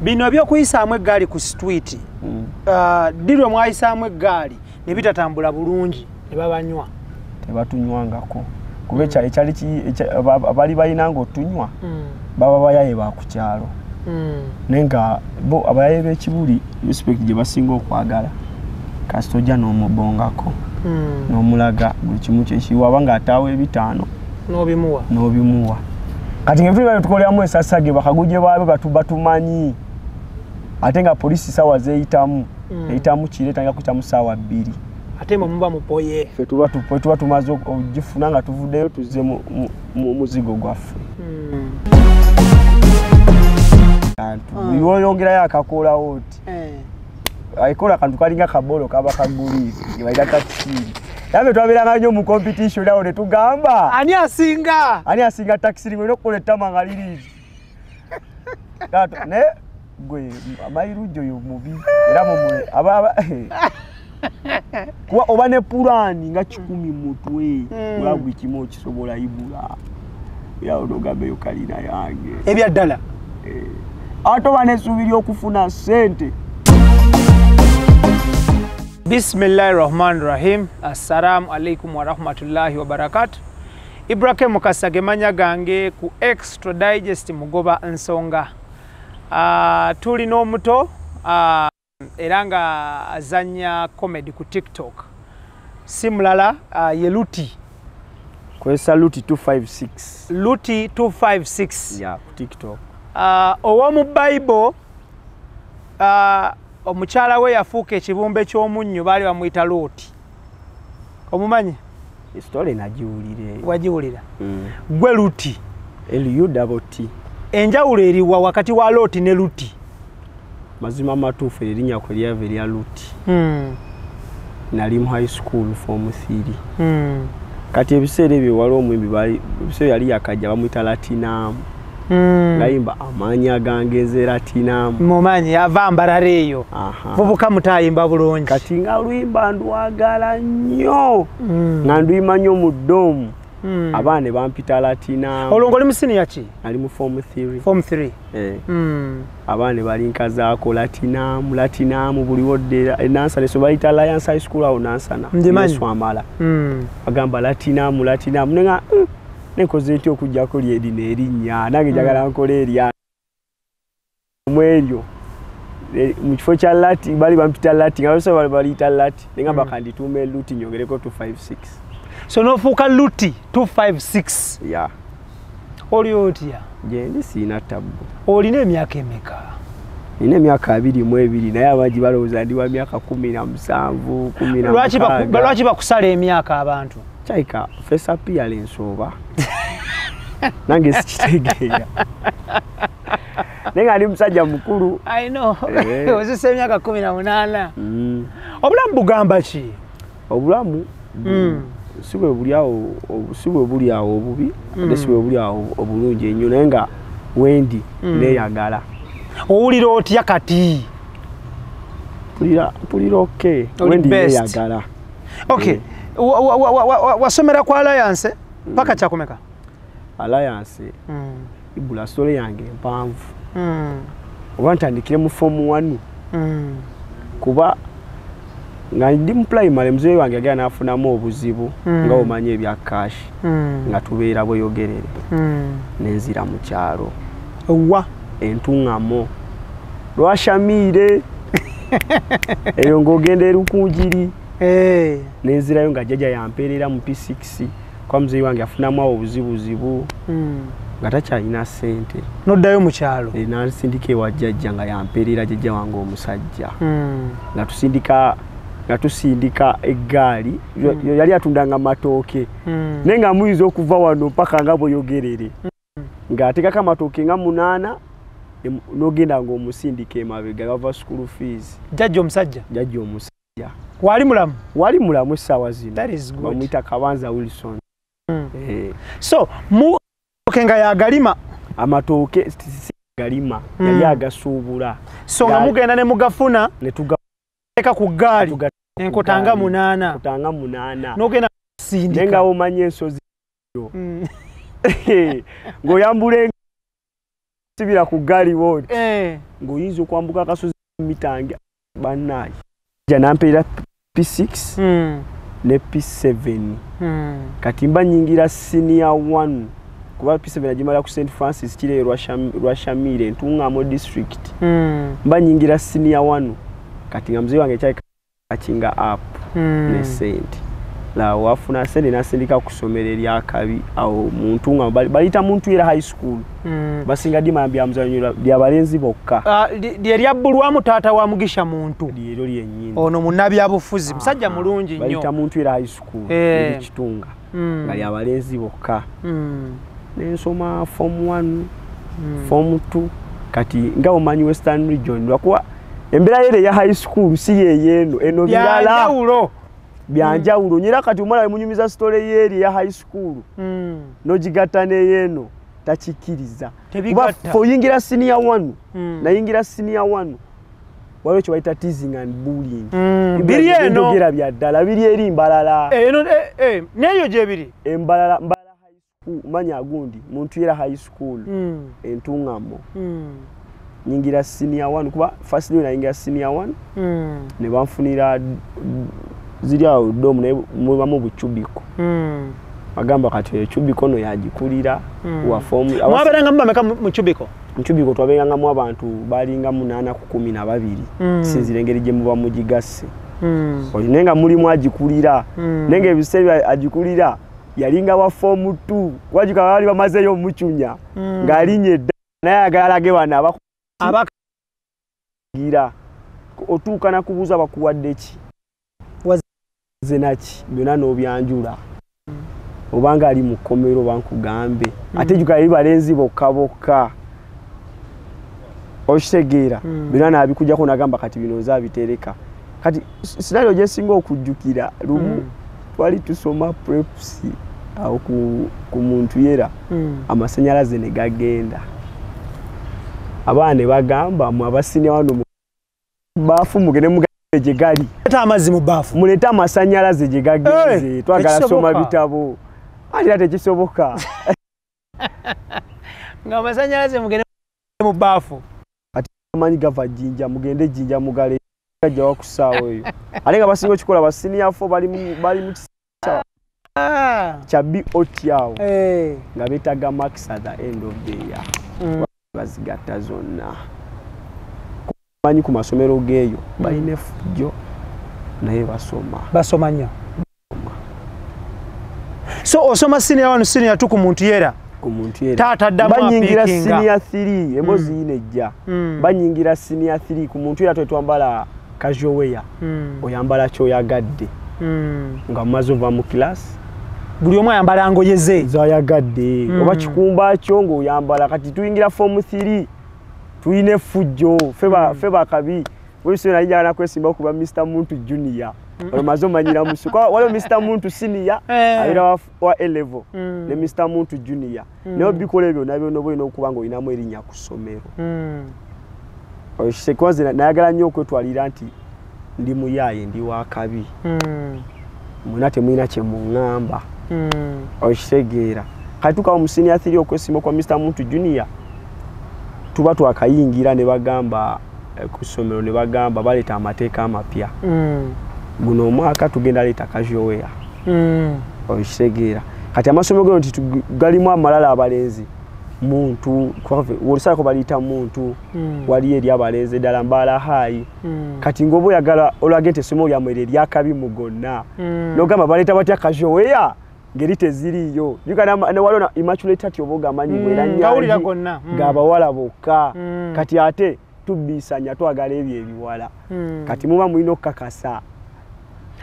bino by'okuyisaamu eggaali ku street dirwe mwayisaamu eggaali ne bitatambula bulungi ne babanywa tebatunywangako kuba ekyali abali balina ng'otunywa baba bayaye ba ku kyalo nenga bo abayaye b'ekibuli respect gye basinga okwagala kasita ojja n'omubongako n'omulaga buli kimu kyekiwaba ng'ataawo ebitaano n'obimuwa kati ngebitu tukoleramu esasage bakaguje baabe batumanyi ate nga polisi sawa zeeyitamu eyitamu kireeta nga kuyitamu saawa 2 ate muba mupoye ffe tuba tumaze ogifuna nga tuvuddeyo tuzze mu muzigo gwaffe yoyongerayo akakoolawo oti ayikola akantu kalinga kabolo kaba kaguliivu ngebayita takisiri yabe twabeeranga nnyo mu competition awo ne tugamba ani asinga takisiri ng'olina okukola ettama nga liriivu ne gwe Amayirungi oyo mubi era mumule kuba oba ne pulaani nga 10 mutwe nga buli kimu okisobola ibula era onogambeyo kalina yange ebyaddala ate oba n'essuubi ly'okufuna ssente. Bismillahirrahmanirrahim. Assalamu alaikum wa rahmatullahi wa barakatuh. Ibrahim Mukasa gemanya gange ku Extra Digest mugoba nsonga. Tuli n'omuto era nga azanya comedy ku TikTok. Simulala ye Lutti. Kwesa Lutti 256. Lutti 256. Yeah, ku TikTok. Owomu Bible omukyala we yafuuka ekibumbe ky'omunnyo baali bamuyita Lutti. Omumanyi? Story nagiwulire. Wagiwulira? Gwe Lutti. L-U-T-T. Enjawulo eriwa wakati wa Lutti ne Lutti? Mazima amatuufu erinnya kwe lyava erya Lutti. Nali mu high school form 3. Kati ebiseera ebyo waliwo omwimbi ebiseera yali yakajja bamuyita Latinamu. Ngayimba amaanyi agangeze Latinamu. Mumanyi yava mbalala eyo. Vubuka mutayimba bulungi. Kati nga luyimba ndwagala nnyo. Nga nduyima nnyo mu ddomu. Abaana ne bampita Latinamu. Olwo ng'oli mu siniya ki? Ali mu form 3. Form 3. Abaana ne balinkazaako Latinamu buliwo ddera enansana so bayita Alliance High School awo nansana. Ndimanyi. Swamala. Bagamba Latinamu nenga nekoze ntyo okujjako lyedi n'erinnya nange njagala nkola erya mwelyo mu kifo kya Lati bali bampita Lati nga bali baliyita Lati nenga bakandituuma Lutti nyongereko 256. So n'ofuuka Lutti 256. Yeah. Oli otya? Gyendi siina tabbu. Olina emyaka emeka? Nina emyaka 22 naye abaji balowooza ndi wa myaka 17, 16. Lwaki bakusala emyaka abantu? Chaika face appearance oba nange sikitegeera nenga ali musajja mukulu. I know. Ozise emyaka 18. Obulamu bugamba ki? Obulamu siwe buli awo obubi ate siwe buli awo obulungi ennyo naye nga wendi neeyagala. Owulira otya kati? Pulira okay. Wendi neeyagala. Okay. Wasomera kwa Alliance paka kyakomeka? Alliance ibula story yange mpanvu. Oba ntandikire mu form 1. Kuba nga ndi mu primary mzee wange agenda nafunamu obuzibu nga omanye ebya cash nga tubeera bweyogerere nenzira mu kyalo entungamo lwashamire eyo ng'ogenda erukunjiri nenzirayo nga jjajja yampeerera mu P6 kwa mzee wange afunamu awo obuzibuzibu nga takyalina ssente noddayo mu kyalo nasindika ewa jjajja nga yampeerera jjajja wange omusajja nga tusindika eggaali yali atundanga matooke naye nga muyinza okuva wano mpaka nga bweyogerere ng'ateekako amatooke nga 8 n'ogenda ng'omusindika emabega bava school fees. Jjajja omusajja? Jjajja omusajja. Wali mulamu? Wali mulamu essaawa zino. That is good. Bamuyita Kabanza Wilson. So muke nga yagalima? Amatooke galima yali agasuubula. So nga mugenda ne mugafuna ne tugateeka ku ggaali enkotanga 8. N'ogenda sindika. Nenga omanye ensozi yo. Ng'oyambula sibira ku ggaali wodi ng'oyinza okwambuka akasozi mitange bannaye nampeera P6 ne P7 kati mba nyingira senior 1 kuba P7 agimala ku St Francis kire Rwashamire Ntungamo district mba nyingira senior 1 kati nga mzee wange chai kachinga up ne sente la wafuna sente nasindika kusomera erya kabi au Ntungamo balita muntu era high school basinga dimambya mzanyo lya balenzi bokka lya bulwamu tata wa mugisha muntu lyero lyennyini ono munabi abufuzi musajja mulungi nnyo balita muntu era high school eri kitunga nga lya balenzi bokka nensoma form 1 form 2 kati nga omanyi Western region lwakuwa embera yere ya high school si yeyeno eno bilala byanjawulo nyera kati omwana munyumiza story yeri ya high school nojigatane yeno tachikiriza kuba foyingira senior 1 na yingira senior 1 waliwo kye bayita teasing and bullying biri eno byogera bya ddala biri eri mbalala eno neyo gye biri mbala high school manya gundi muntu yera high school Entungamo nyingira senior 1 kuba first year nayingira senior 1 ne banfunira ziri awo dom ne mu buchubiko agamba kati echubiko no yagikulira wa form mwaberanga mbameka mu chubiko Nchubiko twabenga mu abantu balinga 8 ku 12 sinzirengeri je muba mugigase olinenga muri mwagikulira nenge ebisebe agikulira yalinga wa form 2 wajika bali bamazeyo muchunya ngalinye naye agalage bana abagira otuuka na kubuza bakuwadde ki zenaki byona no byanjula obanga ali mu komero bankugambe ate juka balenzi bokka oshitegera byona abikujja ko nagamba kati bino zabitereka kati scenario je singo okujjukira lumu twali tusoma preps au ku muntu yera amasanyalaze ne gagenda abane bagamba mu abasini wano bafu mugene mugaje gali eta amazi mu bafu muleta amasanyalaze je gagenze twagala soma bitabo ati ate kisoboka nga amasanyalaze mugene mu bafu ati amanyi gava jinja mugende jinja mugale kajja wakusaawo eyo alenga basingo kikola basini yafo bali mu chabi otiao nga betaga max at the end of the year bazigata zonna kumanyi ku masomero geyo baline fujo naye basoma nnyo so osoma senior 1 senior 2 ku muntu yera tata dama banyingira senior 3 emozi inejja banyingira senior 3 ku muntu yera twetwambala casual wear oyambala kyo yagadde nga mazo va mu class buli omwe ayambala ngoyeze zayagadde oba kikumba kyo ngo oyambala kati tuyingira form 3 tuyine fujo feba kabi wese najja na kwesimba kuba Mr Muntu Junior mazo manyira musuko wale Mr Muntu Senior abira wa A level ne Mr Muntu Junior ne obikole byo nabyo no boyino okubango inamu erinya kusomero oshekwaze nayagala nnyo kwetwalira nti ndi muyaye ndi wa kabi munate mwina kye mungamba oshitegera katuka omusini athiri okwesimo kwa Mr Muntu Junior tuba twakayingira ne bagamba kusomero ne bagamba baleta amateeka amapya guno omwaka tugenda leta casual wear oshitegera kati amasomero gano nti galimu amalala abalenzi muntu wolisako balita muntu wali eri abalenzi ddala mbala hayi kati ngobo yagala olagente somo lya mwere lya kabi mugonna nogamba baleta batya casual wear ngeri teziriyo yukana ne walona immaculate ati oboga manyi mwera ngawulira gonna gaba wala boka kati ate tubisanya twagala ebyo ebiwala kati muba mulino kakasa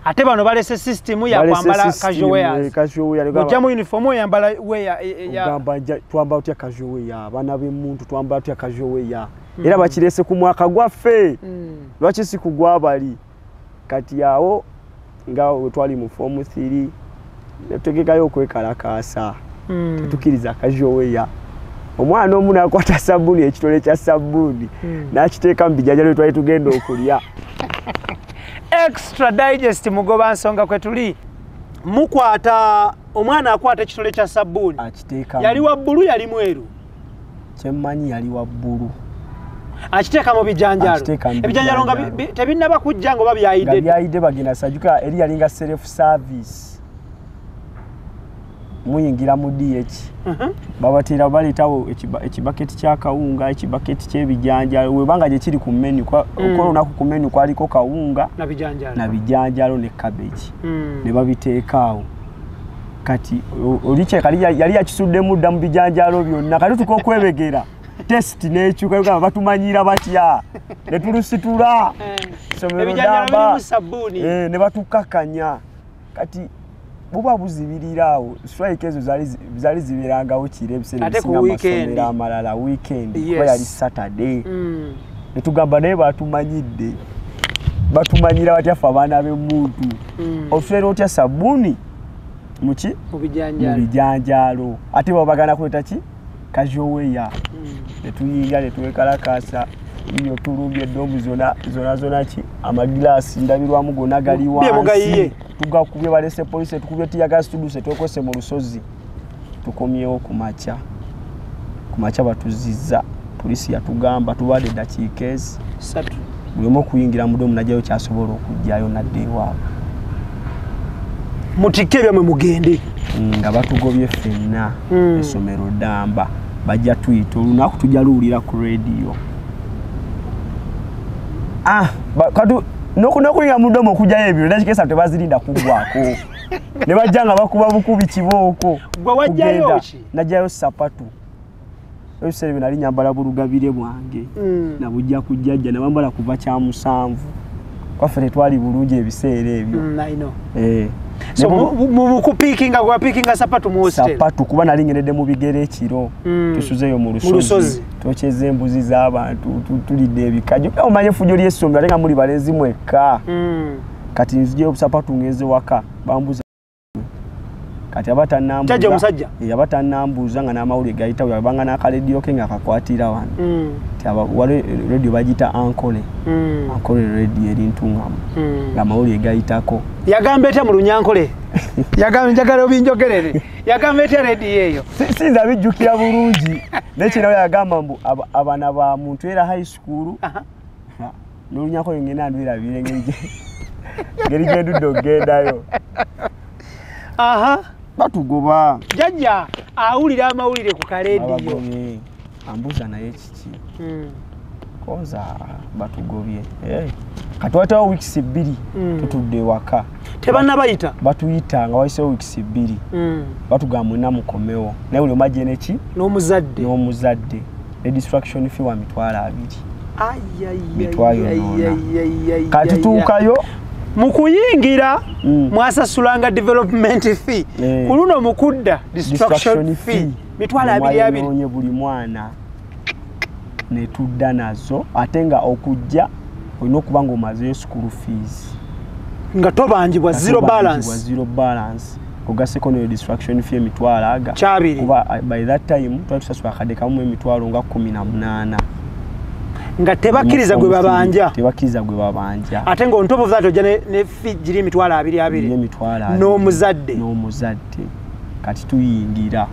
ate bano balese system ya kwambala casual wear mujamu uniform yambala wear ya gamba twamba otya casual wear bana be muntu twamba otya casual wear era bakirese ku mwaka gwaffe lwaki sikugwa bali kati yawo nga twali mu form 3 netegekayo okwekalakasa tukiriza casual wear omwana omuna akwata sabuni ekitole kya sabuni nakiteeka mbijajalo twali tugenda okulya extra digest mugoba nsonga kwetuli mukwata omwana akwata ekitole kya sabuni akiteeka yali wa bbulu yali mweru kyemmanyi yali wa bbulu Akiteeka mu bijanjalo. Ebijanjalo nga tebinnaba kujja ngo babyayidde. Byayidde bagenda sajuka eri yalinga self service. Muyingira mu DH. Babatira baletawo ekibaketi kya kawunga, ekibaketi ky'ebijanjalo. Webanga gye kiri ku menu kwa olunaku ku menu kwaliko kawunga na bijanjalo ne cabbage. Ne babiteekaawo. Kati oliche kali yali yakisuddemu dda mu bijanjalo byonna kati tukokwebegera test n'ekyuka nga batumanyira batya ne tulusitula ebijanjalo biri mu sabbuuni ne batukakanya kati buba buzibirirawo strike ezo zali ziberangawo kire ebiseera bisinga amasomero amalala weekend kuba yali Saturday ne tugamba naye batumanyidde batumanyira batya ffe abaana b'emuntu ofere otya sabbuuni muki mubijanjalo ate babagana kweta ki kajoweya netuyinga netuwekalakasa iyo tulumbye domu zona ki amagilasi ndabirwamu gonna gali wansi tugakubye balese police tukubye tiyaga studuse twekose mu lusozi tukomyewo kumacha batuzizza polisi yatugamba tubadde dakiika ezi 3 buli omu kuyingira mu domu najjayo kyasobola okujjayo nadde ewaabwe mutikebya mwe mugende nga batugobye ffenna essomero Damba bajja tuyita olunaku tujja luwulira ku radio katu nokuyinga mudomo okujjayo ebiro nakikesa tebazirinda kuggwako ne bajja nga bakuba bukubi kibooko gwe wajjayo ki najjayo sapatu ebisere binali nyambala bulugabire bwange nabujja kujjajja nabambala kuva kya 7 kwaffe tetwali bulungi ebiseera ebyo so mu kupikinga gwa pikinga sapatu mu hostel sapatu kuba nali ngeredde mu bigere ekiro tusuzeyo mu lusozi tocheze embuzi z'abantu tulidde ebikajjo omanye fujo ly'essomero ate nga muli balezi mwekka kati nzije sapatu ngeze waka bambuza kati abatannambuza chaje omusajja abatannambuza nga n'amawulire gayita yabanga n'akaledio ke nga akakwatira wano wale radio bagita ankole radio eri ntungamu nga amawulire gayitako yagambe ete mu lunyankole yagambe njagala obinjogerere yagambe ete radio eyo sinza bijjukira bulungi nekirawo yagamba mbu abana ba muntu era high school n'olunyankole ngenda ndwirabire ngeri gendudde ogendayo batugoba jajja awulira amawulire ku kaleediyo ambuza naye kiki koza batugobye katwatawo weeks 2 tutudde waka tebanabayita batuyita nga wayisewo weeks 2 batugamba mwena mukomewo naye buli omajje neki n'omuzadde ne distraction fee wa mitwalo 2 kati tuukayo mukuyingira mwasasulanga development fee kuluno mukudda distraction fee mitwala 2 buli mwana ne tudda nazo atenga okujja olina okuba nga omazeyo school fees nga tobanjibwa zero balance ogaseko ne distraction fee mitwala aga kuba by that time twatusasula akadde kamu emitwalo nga 18 nga tebakiriza gwe babanja ate nga on top of that ojja ne fee giri emitwalo 2 n'omuzadde kati tuyingira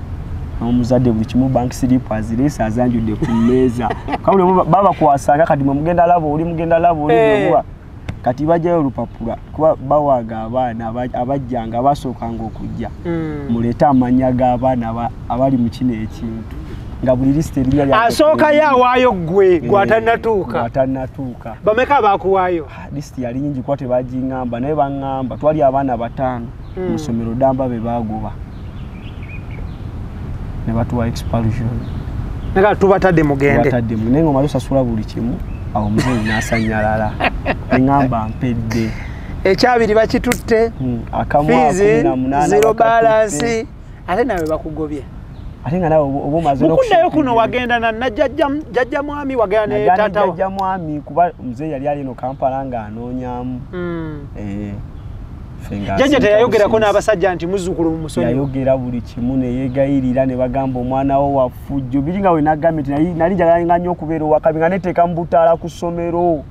n'omuzadde buli kimu bank slip aziresa azanjudde ku mmeeza kabule baba kwasanga kati mugenda labo oli bwa kati bajjayo olupapula kuba bawaga abaana abajjanga basookanga okujja muleta amanya g'abaana abali mu kino ekintu nga buli liste erinya asooka yawaayo gwe gwatannatuuka bameka bakuwaayo liste yali nyingi kwa tebagingamba naye baŋŋamba twali abaana 5 mu ssomero Damba be bagoba ne batuwa expulsion nga tubatadde mugende naye nga omaze osasula buli kimu awo muzeeyi n'asanyalala eŋŋamba mpedde ekyabiri bakitutte fees 0 balance ate nawe bakugobye ate nga nawe oba omaze okuddayo kuno wagenda na jjajja mwami wagenda ne tata jjajja mwami kuba muzeeyi yali alino Kampala nga anoonyaamu jjajja teyayogerako n'abasajja nti muzzukulu mu musonyi yayogera buli kimu ne yeegayirira ne bagamba omwana wo wafujjo biri nga we nagambye nti nali njagala nnyo okubeera owakabi nga neteeka mu butaala ku ssomero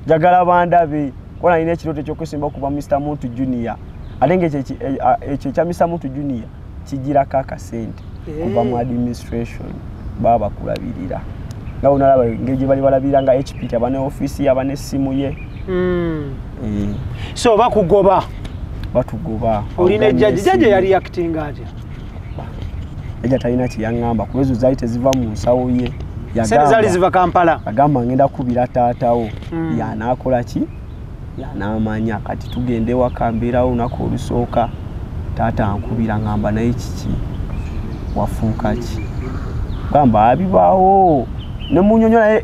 njagala bandabe kuba nalina ekirooto ekyokusimba okuva Mr. Muntu Junior ate ng'ekyo ekya Mr. Muntu Junior kijirako akasente kuva mu administration baba bakulabirira nga unalaba ngeje bali balabiranga HP abane office abane simu ye so bakugoba batugoba oline jaje yali acting ate eja talina kiyangamba kuwezo zaite ziva mu nsawo ye yagamba zali ziva Kampala agamba ngenda kubira taatawo yanakola ki yanamanya kati tugende wakambira unako olusooka taata ankubira ngamba naye kiki wafuuka ki gamba abibaawo ne munyonyola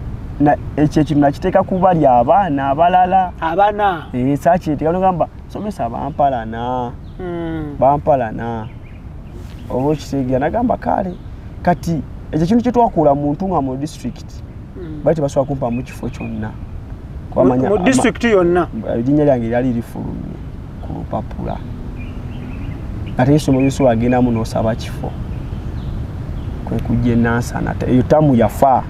ekyo kintu nakiteeka kubali abaana abalala abana sakyete gamba somesa bampalana bampalana oba kitegeera nagamba kale kati ekyo kintu kyetwakuula muntu nga mu district bali tebasobola kumpa mu kifo kyonna mu district yonna erinnya lyange lyali lifulumye ku lupapula ate isomo lyose wagendamu n'osaba kifo kwe kujja Nansana eyo tamu yafa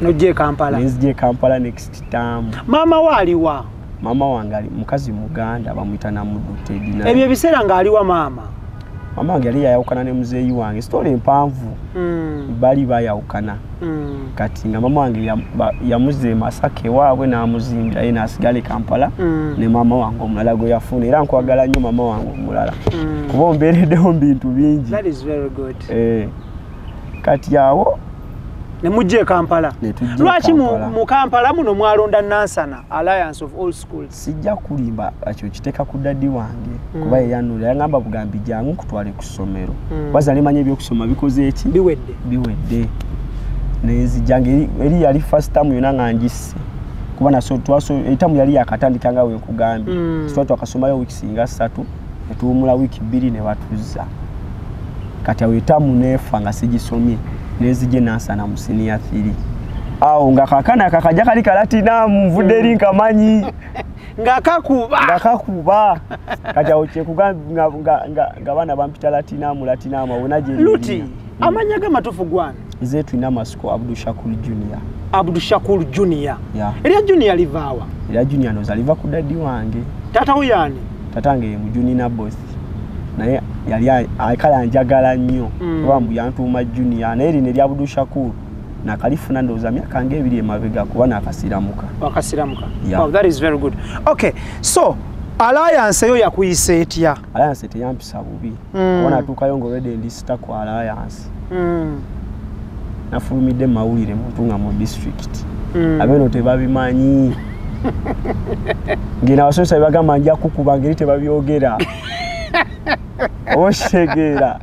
nojje Kampala nezije Kampala next term mama waliwa mama wange ali mukazi Muganda bamuyita Namudute dina ebyo ebiseera ng'aliwa mama wange yali yayawukana ne muzeeyi wange story empanvu bali bayawukana kati nga mama wange yamuze Masaka waabwe n'amuzinga ye n'asigale Kampala ne mama wange omulala gwe yafuna era nkwagala nnyo mama wange omulala kuba mbeereddewo bintu bingi. That is very good. Kati awo ne mujje Kampala. Lwaki mu Kampala muno mwalonda Nansana Alliance of All Schools? Sijja kulimba akyo kiteka ku daddi wange kuba yanula yangamba bugambi jangu kutwale ku ssomero. Bazali manye byokusoma bikoze eki biwedde. Nezi jange eri yali first time yona nganjise. Kuba na so twaso etamu yali yakatandika nga we kugambi. Twatu akasomayo wiki singa 3 netuumula wiki 2 ne batuza. Kati awo etamu nefa nga sigisomye. Nezije Nansana mu senior 3. Awo nga kakana kakaja kali kalatina mvude linka manyi ngakakuba kati awo kye kugamba nga bana bampita latina mu latina wonaje luti amanyaga matufu gwana zetu ina masiko Abdul Shakur Junior yeah. Elia Junior livawa Elia Junior no zaliva ku daddi wange tata uyani tatange mujuni na boss naye yali akala njagala nnyo bambu yantuma Junior naye ne lya Abdul Shakur na kalifuna ndoza myaka ngebiri emabega kuba nakasiramuka yeah. Wow, that is very good. Okay, so Alliance yo yakuyise etya? Alliance teyampisa bubi kubona tukayo ngorede ndisita ku Alliance nafulumidde mawulire mutunga mu district abeno tebabimanyi ngina wasomesa bagamba nja kukuba ngeri tebabyogera oshegera.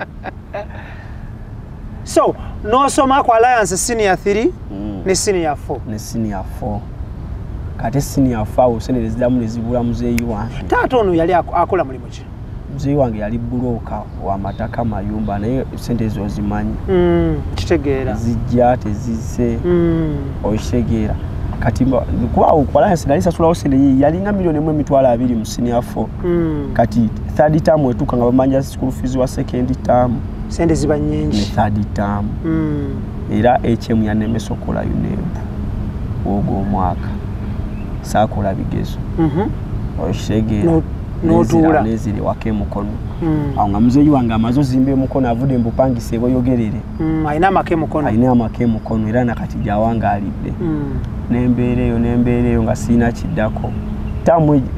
So no soma ku Alliance senior 3 ne senior 4 ne senior 4 kate senior 4 senere zidamu nezibula muzeeyi wange taata ono yali akola mulimu ki? Muzeeyi wange yali buloka wa mataka mayumba naye sente zo zimanyi kitegeera zijja tezizze oshegera kati kwa Alliance nalisa sulawo sente yalinga milioni 1.2 mu senior 4 kati third term etuka nga bamanja school fees wa second term sente ziba nyingi ne third term era HM yanemesokola UNEB ogwo omwaka sakola bigezo oshegera n'otuula neziri wake mukono awo nga muzeeyi wange amazo zimbe mukono avude mbupangise boyogerere alina amake mukono era nakati gyawangalidde nembeereyo nga siina kiddako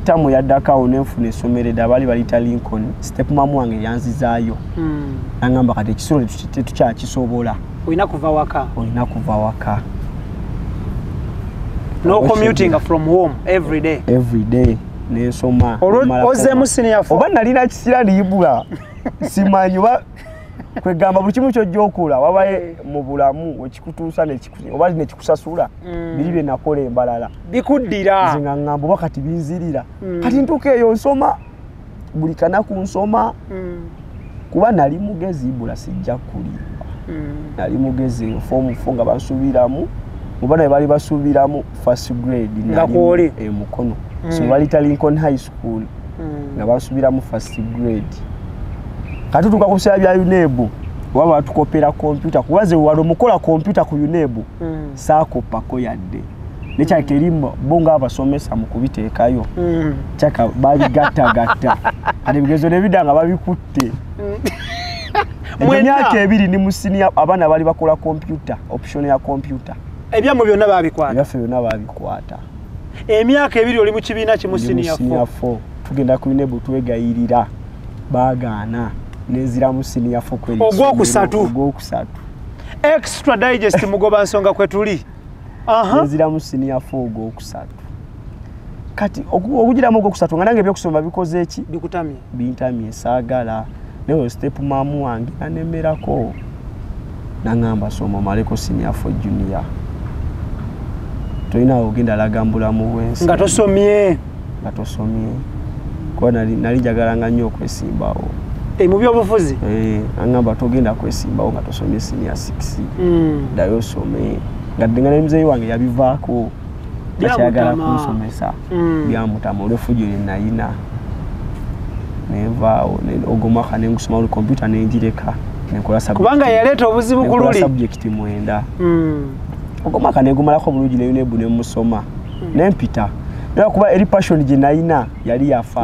tamu yaddakawo nenfuna essomero edda bali balita Lincoln step mamu wange yanzizaayo nangamba kati ekisolo tetukyakisobola olina kuva waka no commuting from home every day nensoma ozemu senior 4 oba nalina kisira liyibula simanyi kwegamba buli kimu kyojja okola wabaye mu bulamu wekikutuusa oba nekikusasula biri bye nakola embalala bikuddira nze nga ngamba oba kati binzirira kati ntuuka eyo nsoma buli kanaku nsoma kuba nali mugezi ibula sijja kulimba nali mugezi form 4 nga basuubiramu mubana bwe bali basuubiramu first grade nali mukono so balita Lincoln High School nga basuubiramu first grade kati tukakusaba bya UNEB waba tukopera computer kubaze walo mukola computer ku UNEB saakopako yadde necha kelimo bonga abasomesa mu kubiteekayo chaka bali gatta ate bigezo ne bidanga babikutte mwaka ebiri ni musinia abana bali bakola computer option ya computer Ebyamu byonna babikwata. Ebyaffe byonna babikwata. Emyaka ebiri oli mu kibiina kimu senior 4. Tugenda ku inebu twegayirira baagaana nezira mu senior 4 kweli. Ogwokusatu. Extra digest mugoba nsonga kwe tuli. Nezira mu senior 4 ogwokusatu. Kati okugiramu ogwokusatu nga nange ebyokusoma bikoze eki? Bikutamye. Bintamye saagala. Newe step mamu wange anemerako. Nangamba soma maleko senior 4 junior. Toina ogenda lagambula mu wensi. Nga tosomye. Kwa nali jagalanga nnyo okwesimbawo. Mu byobufuzi? Angamba togenda kwesimbawo nga tosomye senior 6. Dayo some. Nga dengana mzee wange yabivaako. Kyagala kumusomesa. Byamutama olwefujo nayina. Nevaawo ogomaka nengusoma olu computer nenjireka. Nenkola subject. Kubanga yaleeta obuzibu ku luli. Subject mwenda. Ogomaka negumalako bulungi ne UNEB ne musoma. Nempita. Era kuba eri passion gye nayina yali yafa.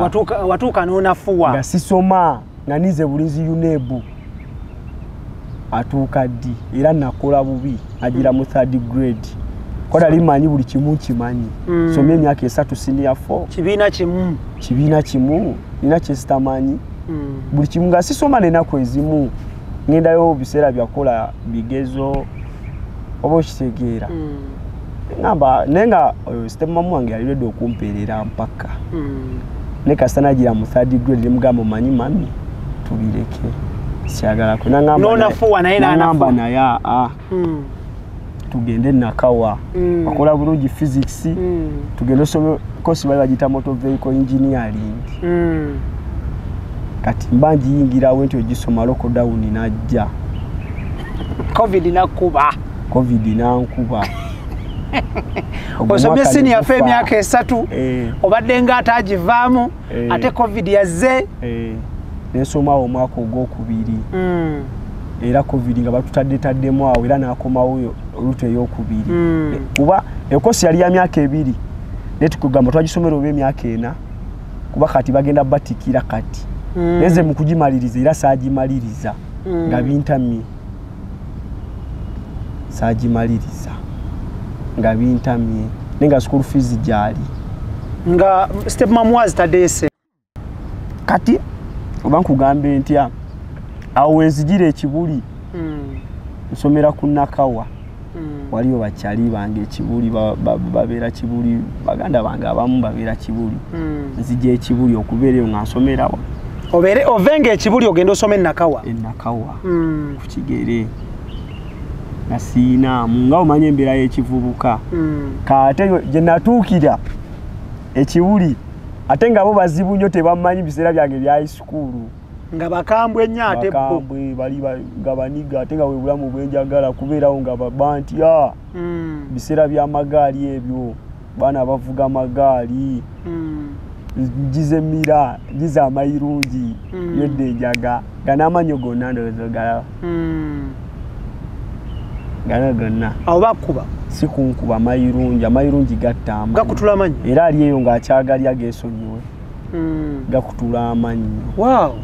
Watuuka n'onafuwa. Nga sisoma nga nize bulinzi UNEB. Atuuka ddi era nakola bubi agira mu 3rd grade. Koda limanyi buli kimu kimanyi. Somye emyaka 3 senior 4. Kibiina kimu. Nina kyesitamanyi. Buli kimu nga sisoma n'ennaku ezimu. Ngendayo biseera byakola bigezo oba okitegeera. Ngamba nenga step mamu wange yaliredde okumpeerera mpaka. Ne kasana gira mu 3rd grade mugamba manyi mami tubireke. Siagala ko nangamba. N'onafuwa naye nangamba naye tugende nakawa. Akola bulungi physics. Tugende osome course bali bagita motor vehicle engineering. Kati mbanji yingira wenti ogisoma loko down najja. Covid nankuba. Osomye senior fe myaka 3. Obadde nga atagivaamu ate Covid yazze. Nensoma omwaka ogwokubiri. Era Covid nga batutaddetaddemu awo era nakomawo olute ey'okubiri. Kuba ekosi yali ya myaka 2. Netukugamba twagisomera oba emyaka 4. Kuba kati bagenda batikira kati. Neze mu kugimaliriza era saagimaliriza nga bintamye. Nga bintamye. Nenga school fees gyali. Nga step mamuazi tadese. Kati oba nkugambe ntya awo wenzijira ekibuli. Nsomera ku Nakawa. Waliyo bakyali bange ekibuli babeera kibuli baganda bange abamu babeera kibuli. Nzije ekibuli okubeerayo nga nsomerawo. Ovenga ekibuli ogenda osome Nakawa. Nakawa. Ku Kigere. Nasina munga omanye embeera y'ekivubuka. Kate gye natuukira ekibuli ate nga bo bazibu nnyo tebamanyi biseera byange bya high school. Nga bakambwe nnyo ate bo bali nga baniga ate nga bwe bulamu bwenjagala kubeerawo nga babanti biseera by'amagaali ebyo baana bavuga amagaali. Ngize mira ngize Amayirungi yedde enjaga nga n'amanyo gonna ndowooza galaba. Gana awo bakuba si kunkuba Amayirungi gattama gakutula amanyi era ali eyo ng'akyagali ageesonyiwe. Gakutula amanyi. Wow.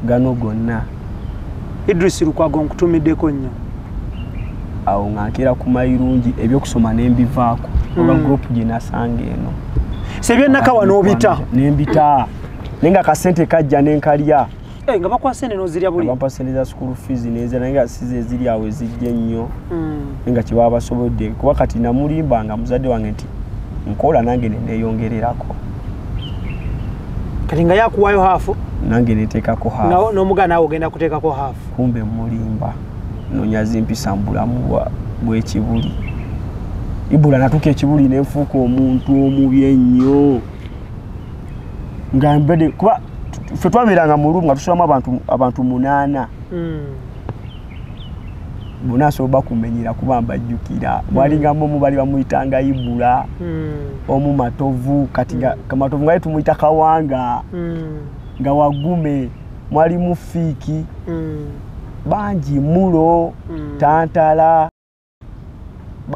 Gano gonna Idris Lukwago nkutumiddeko nnyo. Awo ng'akeera ku Mayirungi ebyokusoma n'embivaako oba group gye nasanga eno. Sebye Nakawa n'obita. Nembita. Nenga kasente kajja nenkalya. Nga bakwase neno zirya buli. Bampa sente za school fees neza nenga size ziri awe zijje nnyo. Nenga kibaba basobodde kuba kati namulimba nga muzadde wange nti nkola nange neeyongererako. Kati nga yakuwayo hafu nange neteekako hafu. N'omugana awo ogenda kuteekako hafu. Kumbe mulimba. Nonyazi mpisa mbulamu bw'ekibuli. Ibula natuka ekibuli nenfuuka omuntu omubi ennyo. Nga mbede kuba ffe twabeeranga mu lumu nga tusolamu abantu 8. Bonna asobola kumenyera kuba mbajjukira. Mwalingamu omu bali bamuyitanga Ibula. Omu Matovu kati Matovu nga tumuyita Kawanga. Nga Wagume mwalimu Fiiki. Bangi Mulo Tantala.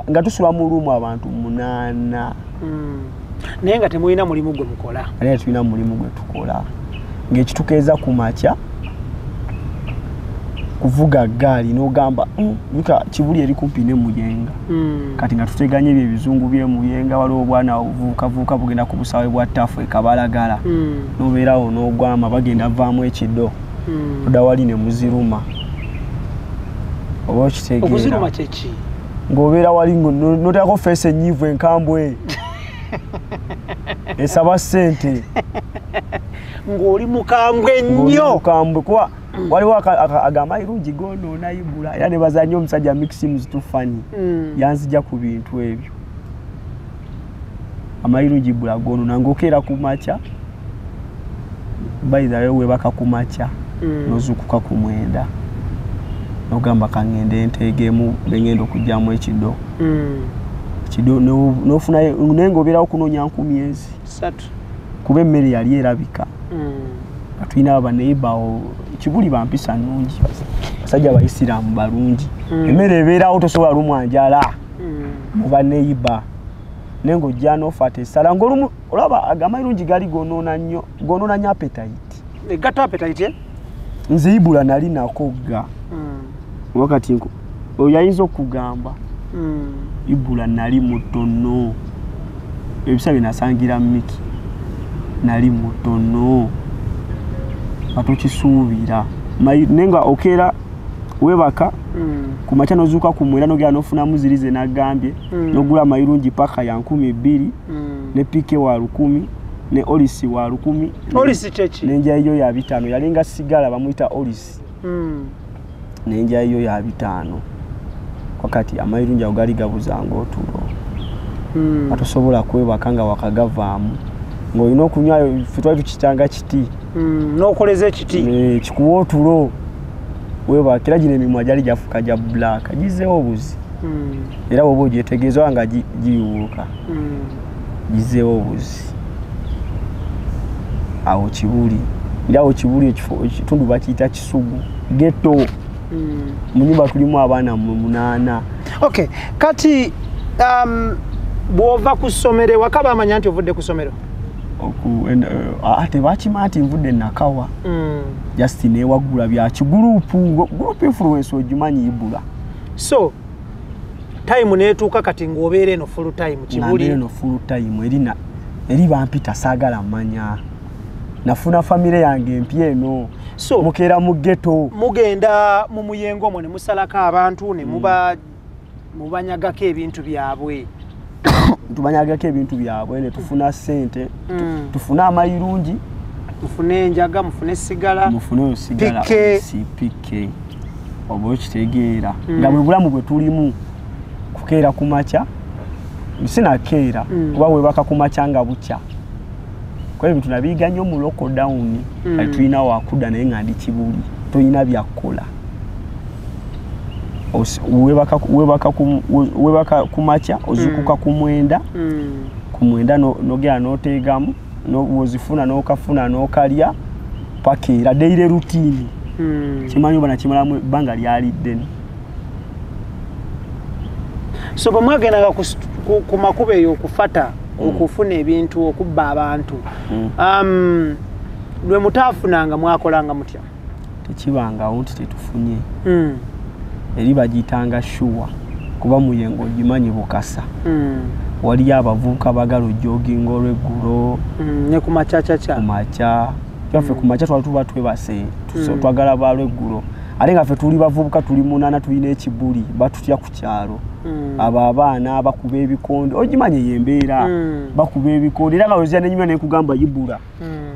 Nga tusula mu lumu abantu 8. Naye nga temulina mulimu gwe mukola. Naye tulina mulimu gwe tukola. Ng'ekitukeeza ku makya kuvuga gali n'ogamba yuka kibuli eri kumpi ne Muyenga kati nga tuteganye ebyo ebizungu bye Muyenga waliwo obwana obuvuuka bugenda ku busawe bwa ttafu ekabalagala n'obeerawo n'ogwama bagenda vaamu ekiddo oda wali ne muziruma oba okitegeera okuziruma kyeki ng'obeera wali n'oteekako feesi enyiivu enkambwe esaba ssente ng'oli mukambwe nnyo kuba waliwo Amayirungi goonoona Ibula era ne bazannyo omusajja Maxims Tufani yanzija ku bintu ebyo Amayirungi Ibula goonoona ng'okeera ku makya by the way weebaka ku makya n'ozuukuka ku mwenda n'ogamba kangende nteegeemu bengenda okugyamu ekiddo n'ofuna naye ng'obeerawo kunoonya 3 kuba emmere yali erabika tulina abaneighbor kibuli bampisa nnungi basajja Abayisiraamu balungi emmere ebeerawo tosobola lumwanjala mu baneighbor naye ng'ojja n'ofaata essala ng'olumu olaba Amayirungi gali goonoona nnyo appetite egatta appetite nze Ibula nali nakogga wakati oyo ayinza okugamba Ibula nali mutono ebisabye nasangira Miki nali mutono atokisuubira nenga okeera webaka ku makya n'ozuuka ku mwera n'ogera n'ofuna muzirize n'agambye n'ogula Amayirungi paka ya 12 ne pike wa 10 ne olisi wa 10 olisi kyeki n'enjayo ya 5 yalinga sigala bamuyita olisi n'enjayo ya 5 wakati Amayirungi agali gabuzanga otulo atosobola kwebaka nga wakagavaamu ng'olina okunywayo ffe twali tukitanga kiti n'okoleza ekiti kikuwa otulo webakira gino emimwa gyali gyafuka gya black gizeewo obuzi era bwoba ogyetegeeza nga giyiwuuka gizeewo obuzi awo kibuli ndi awo kibuli ekitundu bakiyita Kisugu ghetto mu nyumba tulimu abaana 8 okay kati bw'ova ku ssomero waka bamanya nti ovudde ku ssomero ate bakima nti nvudde nakawa just newaggula bya kigurupu group influence ogimanyi Ibula so time neetuuka kati ng'obeera eno full time kibuli eno full time eri bampita saagala mmanya nafuna famire yange empya eno so mukeera mu ghetto mugenda mu Muyengo omwo ne musalako abantu ne mubanyagako ebintu byabwe tubanyagako ebintu byabwe ne tufuna ssente tufuna Amayirungi mufune enjaga mufune sigala mufune sigala pike oba okitegeera nga bwe bulamu bwe tulimu kukeera ku makya sinakeera kuba webaka ku makya nga bukya kwa ebintu nabiyiga nnyo mu lockdown tulina wakudda naye nga ndi kibuli tolina byakkola webaka ku makya ozuukuka ku mwenda n'ogera n'oteegamu wozifuna n'okafuna n'okalya paka era daily routine kimanyi oba nakimalamu ebbanga lyalidde so bwe mwagendanga ku makubo eyo okufata okufuna ebintu okubba abantu lwe mutaafunanga mwakolanga mutya tekibangawo nti tetufunye eri bagiyitanga shuwa kuba Muyengo ogimanyi Bukasa waliyo abavubuka bagala ojoginga olweggulo ne ku makya kyaffe ku makya twali tuba twebase twagala balweggulo ate nga ffe tuli bavubuka tuli 8 tulina ekibuli batutya ku kyalo abo abaana bakuba ebikondo ogimanyi yembeera bakuba ebikondo era nga wezya nenyuma nekugamba Ibula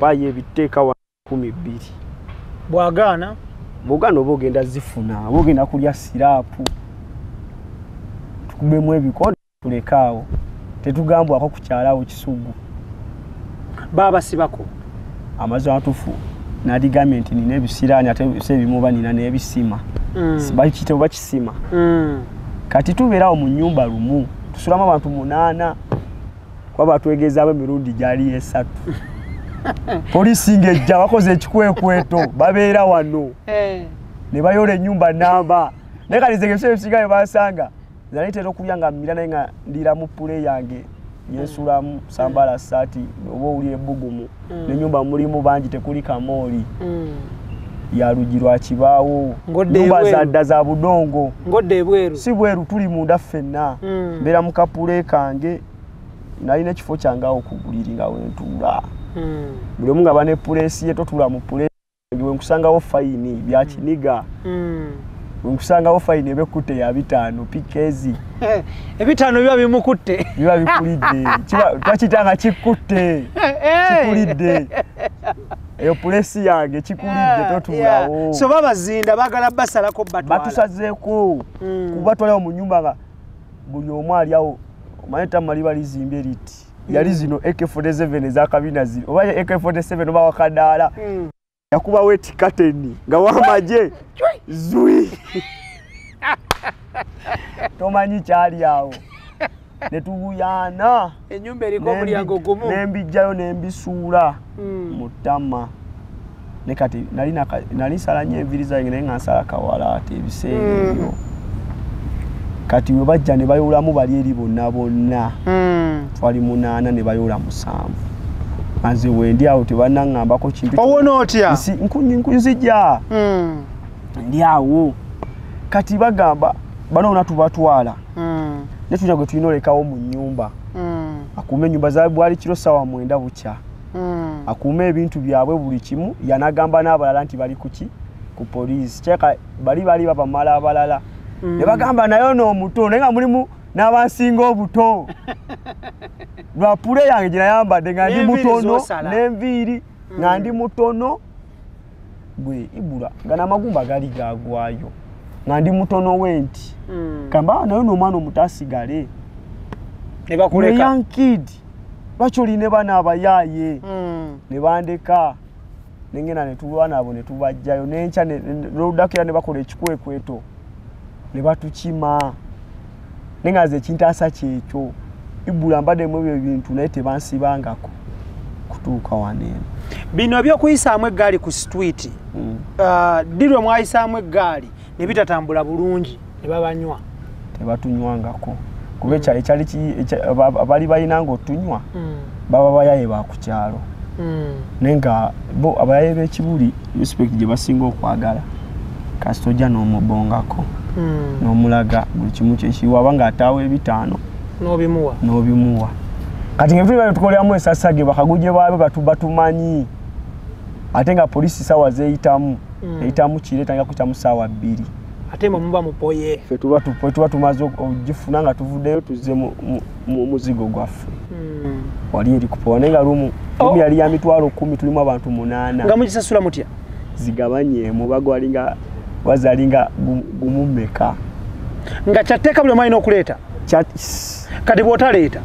baye ebiteeka wa 12 bwagaana bogano bogenda zifuna bogenda kulya sirapu tukubemu ebikondo tulekaawo tetugambwako ku kyalawo Kisugu baba sibako amazo atufu nadi government nina ebisiraani ate sebimuba nina n'ebisima bakiyita oba kisima kati tubeerawo mu nnyumba lumu tusulamu abantu 8 kuba batwegezaabo emirundi gyali 3 polisi ng'ejja bakoze ekikwekweto babeera wano ne bayola ennyumba namba naye kati nze ebisigaye basanga nalitera okulya nga mmira naye nga ndira mu pule yange yensulamu sambala saati oba oli ebbugumu n'ennyumba mulimu bangi tekuli kamooli ya lugirwa kibaawo nyumba za dda za budongo ngodde ebweru si bweru tuli munda ffenna mbera mu kapule kange nalina ekifo kyange awo ku buliri nga wentuula buli omu nga bane pulesi ye totula mu pulesi we nkusangawo fayini bya kiniga we nkusangawo fayini ebekutte ya 5 pikezi ebitano biba bimukutte biba bikulidde twakitanga kikutte kikulidde eyo pulesi yange kikulidde totulawo so babazinda bagala basalako batusazeeko kubatwalawo mu nyumba nga buli omu ali awo maneta mali balizimbe liti yali zino AK47 ezakabina zino oba AK47 oba wakadaala yakuba weti kateni nga wamaje zui tomanyi kyali awo netubuyana enyumba eriko omulyango gumu nembijjayo nembisuula mutama ne kati nali nsala nnyo enviri zange naye nga nsala kawala ate ebiseera ebyo kati we bajja ne bayolamu bali eri bonna twali 8 ne bayola 7 anze wendi awo tebanaŋŋambako kintu owona otya nkunzija ndi awo kati bagamba bano tubatwala ne tujja gwe tulina olekawo mu nnyumba akuuma ennyumba za bwali kiro ssaawa 9 bukya akuuma ebintu byabwe buli kimu yanagamba n'abalala nti bali kuki ku poliisi kyeka bali babamala abalala ne bagamba nayo n'omuto naye nga mulimu n'abansinga obuto lwa pule yange gye nayambadde nga ndi mutono n'enviiri nga ndi mutono gwe ibula nga n'amagumba gali gagwayo nga ndi mutono wenti kamba nayo n'omwana omuto asigale ne bakuleka young kid lwaki oline bana abayaaye ne bandeka nengena ne tulwana abo ne tubajjayo n'enkya n'oluddaku ne bakola ekikwekweto ne batukima nengaze ekintaasa kyekyo ibula mbaddemu ebyo ebintu naye tebansibangako kutuuka waneeno bino by'okuyisaamu eggaali ku street ddirwe mwayisaamu eggaali ne bitatambula bulungi ne babanywa tebatunywangako kuba ekyali abali balina ng'otunywa baba bayaye bakukyalo naye nga bo abayaye b'ekibuli respect gye basinga okwagala kasita ojja n'omubongako n'omulaga buli kimu kyekiwaba ng'ataawo 5 n'obimuwa kati ng'ebintu tukoleramu esasage bakaguje baabe batumanyi ate nga polisi ssaawa zeeyitamu eyitamu kiro etandika kuyitamu ssaawa 2 ate mwe muba mupoye ffe tuba tumaze ogifuna nga tuvuddeyo tuzze mu muzigo gwaffe wali eri kupowa naye nga lumu yali ya 10,000 tulimu abantu 8 nga mugisasula mutya zigabanyeemu bagwalinga wazalinga gumumeka nga kyatteeka buli omwalina okuleeta kati bw'otaleeta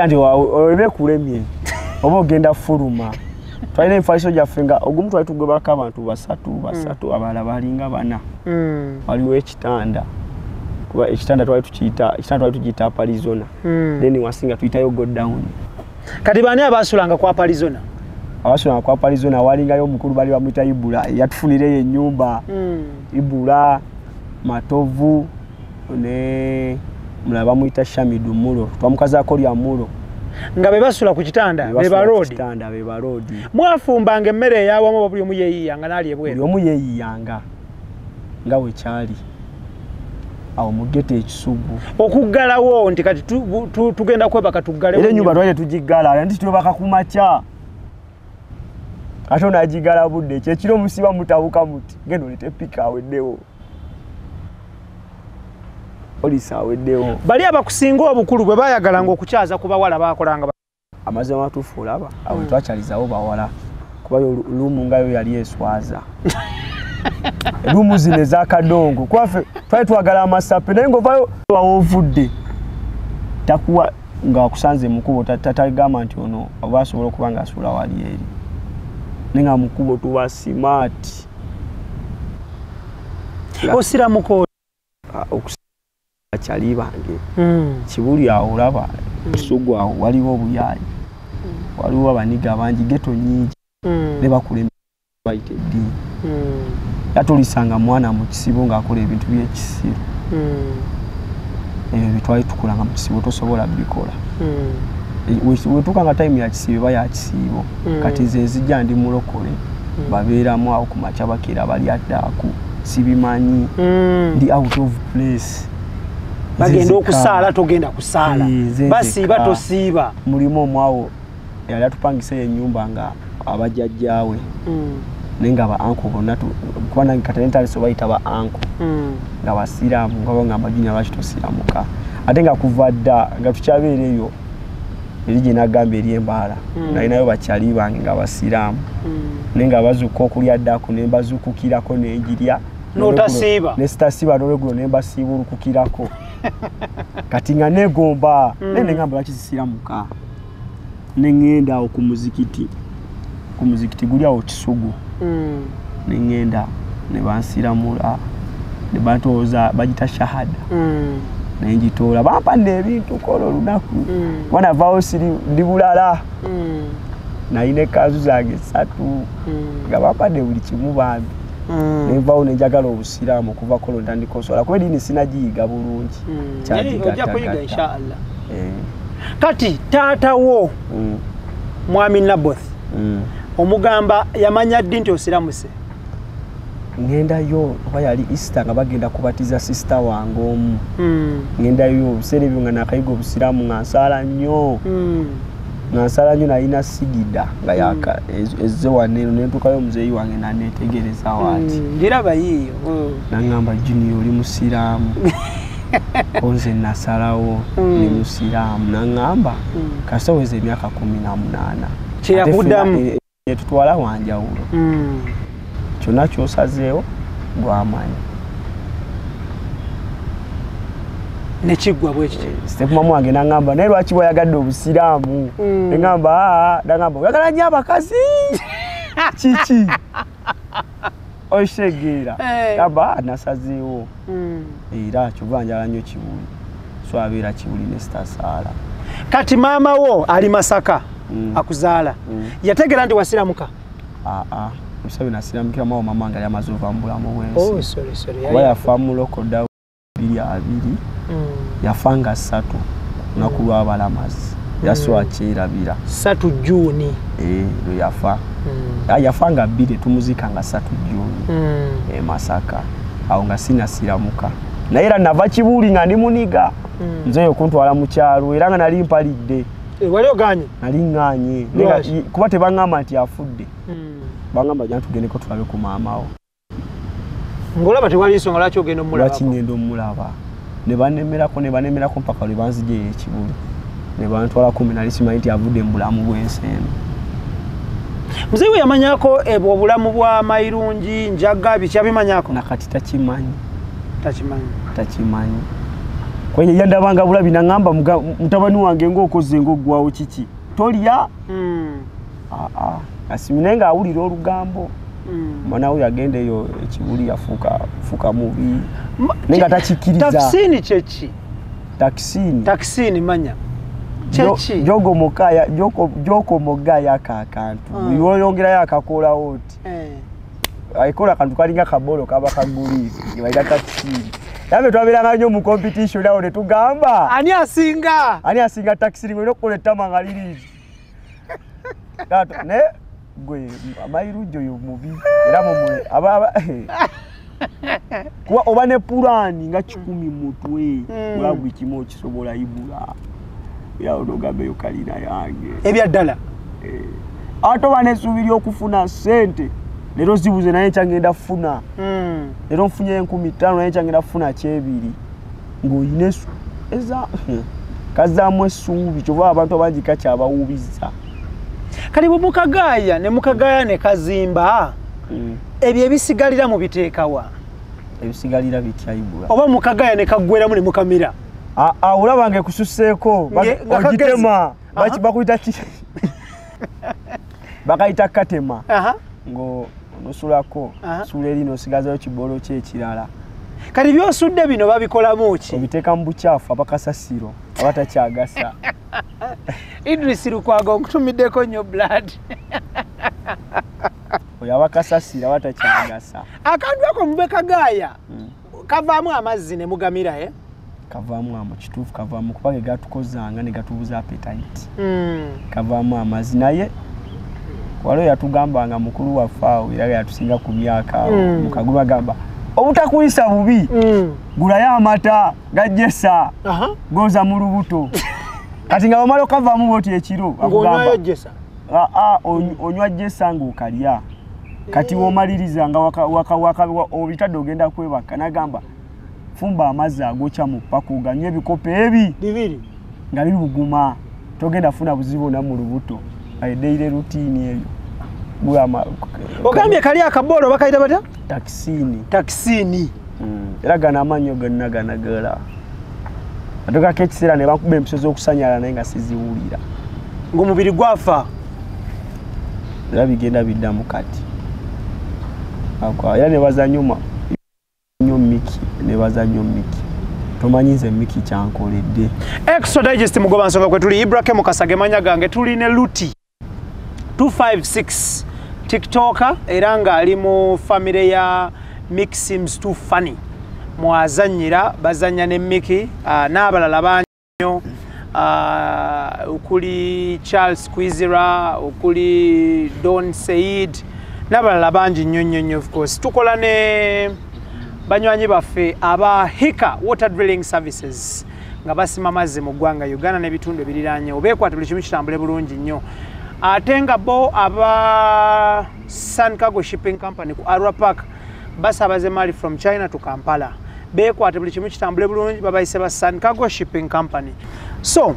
nti olebekulemye oba ogenda fuluma twalina enfaliso gyaffe nga ogumu twali tugobako abantu basatu abalala balinga 4 waliwo ekitanda kuba ekitanda twali tukiyita Arizona then wasinga tuyitayo godown kati baani abasulanga kwa Arizona abasulanga kwa Arizona walingayo omukulu bali bamuyita Ibula yatufunireyo ennyumba Ibula Matovu ne mulaba bamuyita Shamidu Mulo twamukazaako lya Mulo nga bebasula ku kitanda beba road mwafumbanga emmere eyawamu buli omu yeeyiyanga n'ali ebweru buli omu yeeyiyanga nga bwe kyali awo mugete ekisugu okuggalawo nti kati tugenda kwebaka tuggalewo era ennyumba twali tugigala nti twebaka ku makya ate onaagigala budde kyekiro musiba mutabuka muti genda olete pika aweddewo polisi aweddewo bali abakusinga obukulu bwe bayagalanga okukyaza ku bawala bakolanga amazima matuufu olaba awo twakyalizawo bawala kuba luumu ngayo yali eswaza luumu zino ezakadongo kwaffe twali twagala amasape naye ngaovayo wawoovudde takuwa nga wakusanze mukubo tatagamba nti ono oba asobola okuba nga asuula wali eri naye nga mukubo tuba simaati osiramuko akyali bange kibuli awo olaba kisugu awo waliwo obuyaayi waliwo abaniga bangi geto nyingi ne bakulembera bayita eddiini yatulisanga mwana mu kisibo ng'akola ebintu by'ekisibo ebyo bitwali tukolanga mu kisibo tosobola bikola wetuuka nga time ya kisibo eba ya kisibo kati nze nzijja ndi mulokole babeeramu awo ku makya bakeera bali addaaku sibimanyi ndi out of place bagenda okusaala togenda kusaala basiiba tosiiba mulimu omwawo yali atupangisa ennyumba nga abajjajjaawe nenga ba anko bonna kuba nange katalenta so bayita ba anko nga basiraamu nga bangamba jinya lwaki tosiramuka ate nga kuva dda nga tukyabeereyo eri gye nagamba eri embaala nalinayo bakyali bange nga basiraamu nenga bazuuka okulya ddako ne mbazuukukirako nenjirya n'otasiiba ne sitasiiba n'olwegulo ne mbasiibulukukirako kati nga negomba nene ngamba lwaki zisiramuka ne ŋŋenda awo ku muzikiti guli awo Kisugu ne ŋŋenda ne bansiramula ne batooza bagita shahada ne njitoola bampadde ebintu kola olunaku wanavaawo siri ndi bulala nalina ekkanzu zange 3 nga bampadde buli kimu bambi nenvaawo nenjagala obusiraamu okuva kolo ntandikosola kuba ediini sinagiyiga bulungi ojja kuyiga inshaallah kati taatawo mwami Naboth omugamba yamanya ddi nti osiramuse ngendayo oba yali Easter nga bagenda kubatiza sister wange omu ngendayo obuseera ebyo nga nakayiga obusiraamu nga nsaala nnyo nalina sigida nga yaka ezze waneno nentuukayo omuzeeyi wange naneetegereza waati ndiraba yiiyo naŋŋamba Junior oli musiraamu konze nasalawo ne musiraamu naŋŋamba kasoweza emyaka 18 kyeyakuddamu etutwala wanjawulo kyonna kyosazeewo gwamanyi nekiggwa bwekiti stepmama wange naŋŋamba naye lwaki bwayagadde obusiraamu neŋŋamba naŋŋamba oyagala nnyo abakazi kiki oshegeera gamba nasazeewo era kyova njala nnyo Kibuli so abeera Kibuli ne sitasaala kati maama wo ali Masaka akuzaala yategera nti wasiramuka musabe nasiramukira mama wange ali amaze ova mu bulamu bw'ensi kuba yafa mu lokoda 2 yafa nga 3 lunaku lw'abalamazi yaswa kyerabira 3 Juni lwe yafa yafa nga 2 tumuzika nga 3 Juni Masaka awo nga sinasiramuka naye era nava Kibuli nga ndi muniga nzeyo kuntwala mu kyalo era nga nali mpalidde wali oganye nali nganye kuba tebaŋŋamba nti afudde bangamba jja tugendeko tulabe ku maama wo ngolaba tewali nsonga lwaki ogenda omulaba lwaki ngenda omulaba ne banemerako mpaka lwe banzijeyo Ekibuli ne bantwala kumi nali simanyi nti avudde mu bulamu bw'ensi eno muzeeyi we yamanyako obulamu bwa Amayirungi njaga bikyabimanyako nakati takimanyi kwenye yandabanga bulabi naŋŋamba mutabani wange ng'okoze ng'oggwawo kiki tolya asimine nga awulira olugambo mwana we yagendeyo Ekibuli yafuuka mubi nenga takikkiriza takisini kyeki takisini manya kyeki jokomogaya akakantu buli oyongerayo akakoolawo oti ayikola akantu kalinga kabolo kaba kagulire ngebayita takisini yabe twabeeranga nnyo mu competition awo ne tugamba ani asinga takisini ng'olina okukola ettama nga liriizi ne gwe Amayirungi oyo mubi era kuba oba ne pulaani nga 10 mutwe bula buli kimu okisobola ibula era onogambeyo kalina yange ebyaddala ate oba n'essuubi ly'okufuna ssente leero zibuze naye nkyangenda funa leero nfunye 15,000 naye nkyangenda funa kyebiri ng'oyina kazaamu essuubi kyova abantu abangi kakyabawubiza kali bwe mukagaaya ne kazimba ebyo ebisigalira mu biteekawa ebisigalira bikyayibula oba mukagaaya ne kaggweramu ne mukamira olabange kususseeko ogitema bakuyita bakayita katema ng'onosulako sula eri n'osigazayo kiboolo ky'ekirala kati byosudde bino babikolamu ki obiteeka mu bukyafu abakasasiro abatakyagasa Idris Lukwago nkutumiddeko nnyo blood oyo abakasasira abatakyagasa akantu ako mube kagaaya kavaamu amazzi ne mugamira kavaamu amu kituufu kavaamu kuba ge gatukozanga ne gatubuza appetite kavaamu amazzi naye walo yatugamba nga mukulu wa faawo era yatusinga ku myaka mukaguma gamba obutakulisa bubi gula ya amata gajjesa goza mu lubuto kati nga bamalo kavaamu boti ekiro ng'onywayo jjesa onywa jjesa ng'okalya kati womaliriza nga waka obitadde ogenda kwebaka nagamba fumba amazzi agokya mu pako ganywa ebikopo ebi bibiri nga biri buguma togenda funa buzibu na mu lubuto daily routine eyo ogambye kali akaboolo bakayita batya takisini era gana amanyo gonna ganagala atokako ekiseera ne bakuba empiso z'okusanyala naye nga siziwulira ng'omubiri gwafa era bigenda biddamu kati era nebaza nnyo Miki nebaza nnyo Miki tomanyize Miki kyankoledde Extra Digest mugoba nsonga kwe tuli Ibrahim Kasage manya gange tuli ne lutt 256 TikToker era nga ali mu family ya Miki seems too funny mwazanyira bazanya ne Miki n'abalala banyo ukuli Charles Kwizera ukuli Don Said n'abalala bangi nnyo of course tukola ne banywanyi baffe aba Hika Water Drilling Services nga basima mazzi mu ggwanga Uganda n'ebitundu ebiriraanye obeekwata buli kimu kitambule bulungi nnyo ate nga bo aba Sun Cargo Shipping Company ku Arua Park basabaze mali from China to Kampala beekwate buli kimu kitambule bulungi babayise ba Sun Cargo Shipping Company so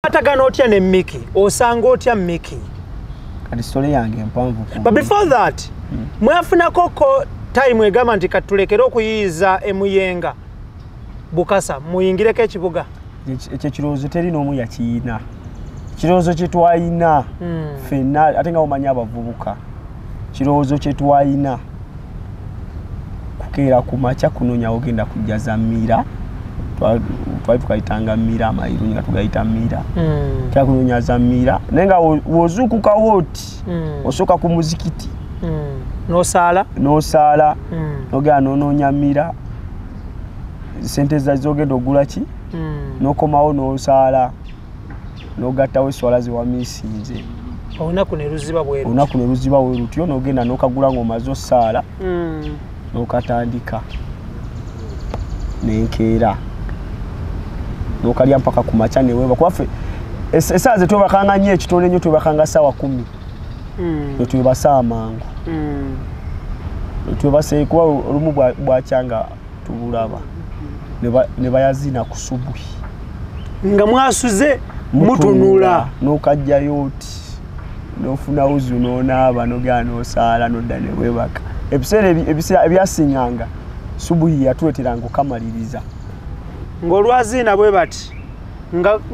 atagana otya ne Miki osanga otya Miki kati story yange empanvu but before that mwafuna koko time egamba nti katulekere okuyiiza emuyenga Bukasa muyingireko ekibuga ekyo kirowoozo teri n'omu yakiina kirowoozo kye twayina ffenna ate nga omanya abavubuka kirowoozo kye twayina kukeera ku makya kunoonya ogenda kujjaza mira twali tukayitanga mira Amayirungi nga tugayita mira kya kunonyaza mira naye nga wozuukuka wooti osooka ku muzikiti n'osaala nogenda n'onoonya mira sente zogenda ogula ki n'okomawo n'osaala n'ogattawo eswala ze wamiisinze olunaku ne luziba bwe lutyo n'ogenda n'okagula ng'omaze osaala n'okatandika n'enkeera n'okalya mpaka ku makya neweeba kuba essaawa ze twebakanga nnyo ekitone nnyo twebakanga ssaawa 10 netwebasa amangu netwebasa kuba olumu bwakyanga tubulaba ne bayazina ku subuhi nga mwasuze mutunula n'okajjayo oti n'ofuna wuzu n'onaaba n'ogenda n'osaala n'odda neweebaka ebiseera ebyasinganga subuhi yatuleteranga okamaliriza ng'olwazina bwe bati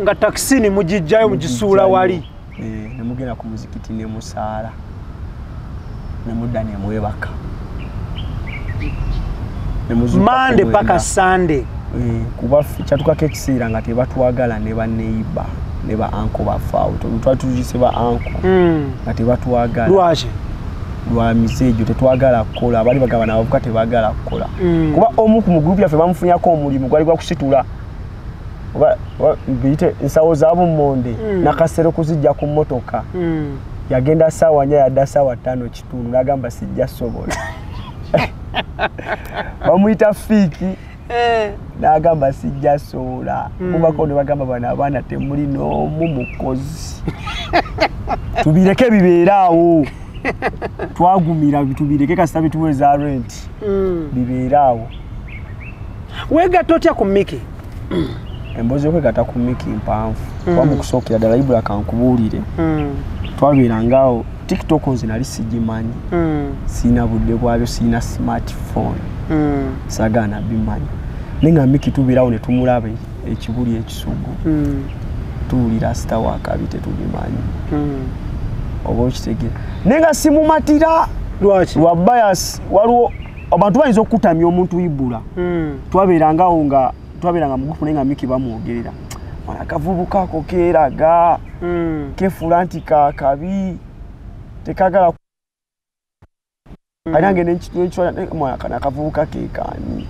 nga takisini mugijjayo mugisuula wali nemugenda ku muzikiti nemusaala nemudda nemwebaka Mande paka Sunday kuba kyatukako ekiseera nga tebatwagala ne baneiba ne ba anko bafaawo twatujise ba anko nga tebatwagala lwaki lwa misejo tetwagala kukola abali bagaba n'abavuka tebagala kukola kuba omu ku mugrupu yaffe bamufunyako omulimu gwali gwa kusitula biyite ensawo zaabo monde nakasero kuzijja ku mmotoka yagenda ssaawa 4 yadda ssaawa 5 kitundu n'agamba sijja sobola bamuyita fiiki n'agamba sijja sobola kubako ne bagamba bano abaana temuli n'omu mukozi tubireke bibeeraawo twagumira bitubireke kasita bituweza rent bibeeraawo weegatta otya ku Miki embozi okwegatta ku Miki mpanvu kuba mu kusookera ddala Ibula kankubuulire twabeerangaawo TikTok nze nali sigimanyi siina budde bwabyo siina smartphone sagana bimanyi naye nga Miki tubeerawo ne tumulaba ekibuli ekisugu tuwulira sita wakabi tetubimanyi oba okitegera naye nga simumatira lwa bias waliwo abantu bayinza okukutamya omuntu Ibula twabeeranga mu gupu naye nga Miki bamwogerera akavubuka ako keeraga kefuula nti kaakabi tekagala kanyange nekitwekana akavubuka keekaani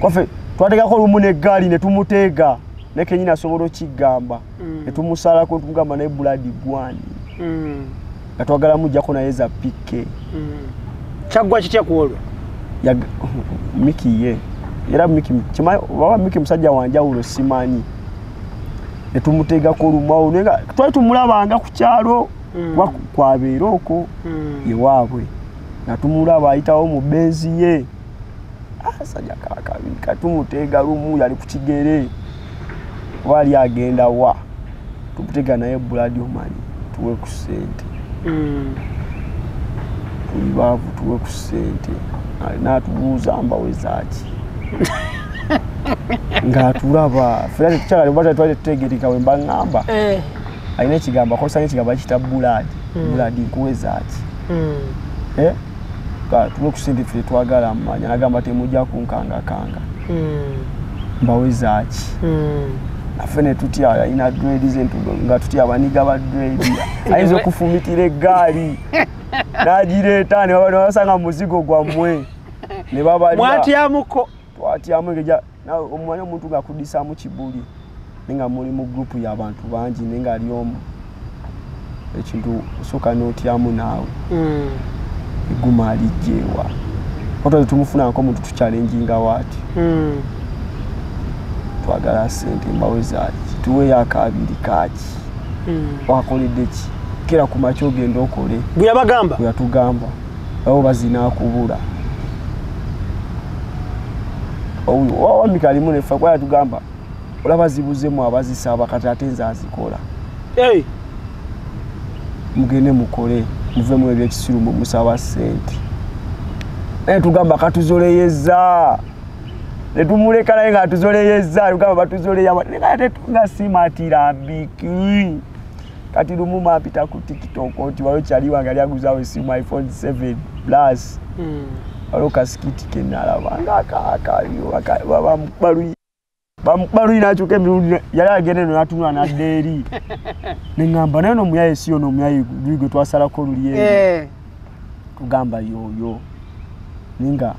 kwaffe twateekako olumu n'eggaali ne tumuteega ne kenyini asobola okigamba ne tumusalako ne tumugamba naye buladi gwani Katwagala mujjako naye za PK. Chaggwa kitya kuolwo? Ya Miki ye. Era Miki chima baba Miki musajja wanjawulo simanyi. Netumutega ko lumwawo nenga twali tumulabanga ku kyalo kwa beeroko yewaabwe. Natumulaba ayitawo mu benzi ye. Sajja kakabi katumutega lumu yali ku kigere. Wali agenda wa. Tumutega naye blood omani tuwe ku sente. Tulibavu tuwe ku sente. Natubuuza mbawe zaaki. Ngatulaba fera kyakali bata twali tutegerika we mbangamba ayina ekigamba kosa ekigamba kita blood kuweza ati ka tuwe ku sente fere twagala amanya nagamba temujja kunkanga mbaweza ati afene tutya ayina dreads nga tutya baniga ba dreads aizo kufumitira gali najireta ne basanga muzigo gwamwe ne baba mwatyamuko twatyamu ngeja na omwana omuntu gakudisa mu kibuli ninga muri mu group y'abantu bangi ninga ali omu ekintu soka notyamu nawe iguma alijewa oto tumufuna nko muntu tuchallenginga wati twagala sente mbaweza tuwe yakabiri kaki wakolede ki kera ku macho genda okole buyabagamba buyatugamba abo bazina kubula owa mikalimu ne fa kwa tugamba olaba zibuzemu abazisaba katatenza azikola mugene mukole muve mu ebekisiru mu musaba sente tugamba katuzoleyeza netumuleka naye nga tuzoleyeza tugamba batuzoleya nga tetunga simatira biki kati lumu mapita ku TikTok oti walo kyaliwa nga lyaguzawo esimu iPhone 7 Plus walo kasikiti kenalaba ngakakaliyo bamubalu inachuke mirundi yali agende natunula na deri nengamba naye no muyaye siyo no muyaye gwigo twasala ko luliye tugamba yoyo ninga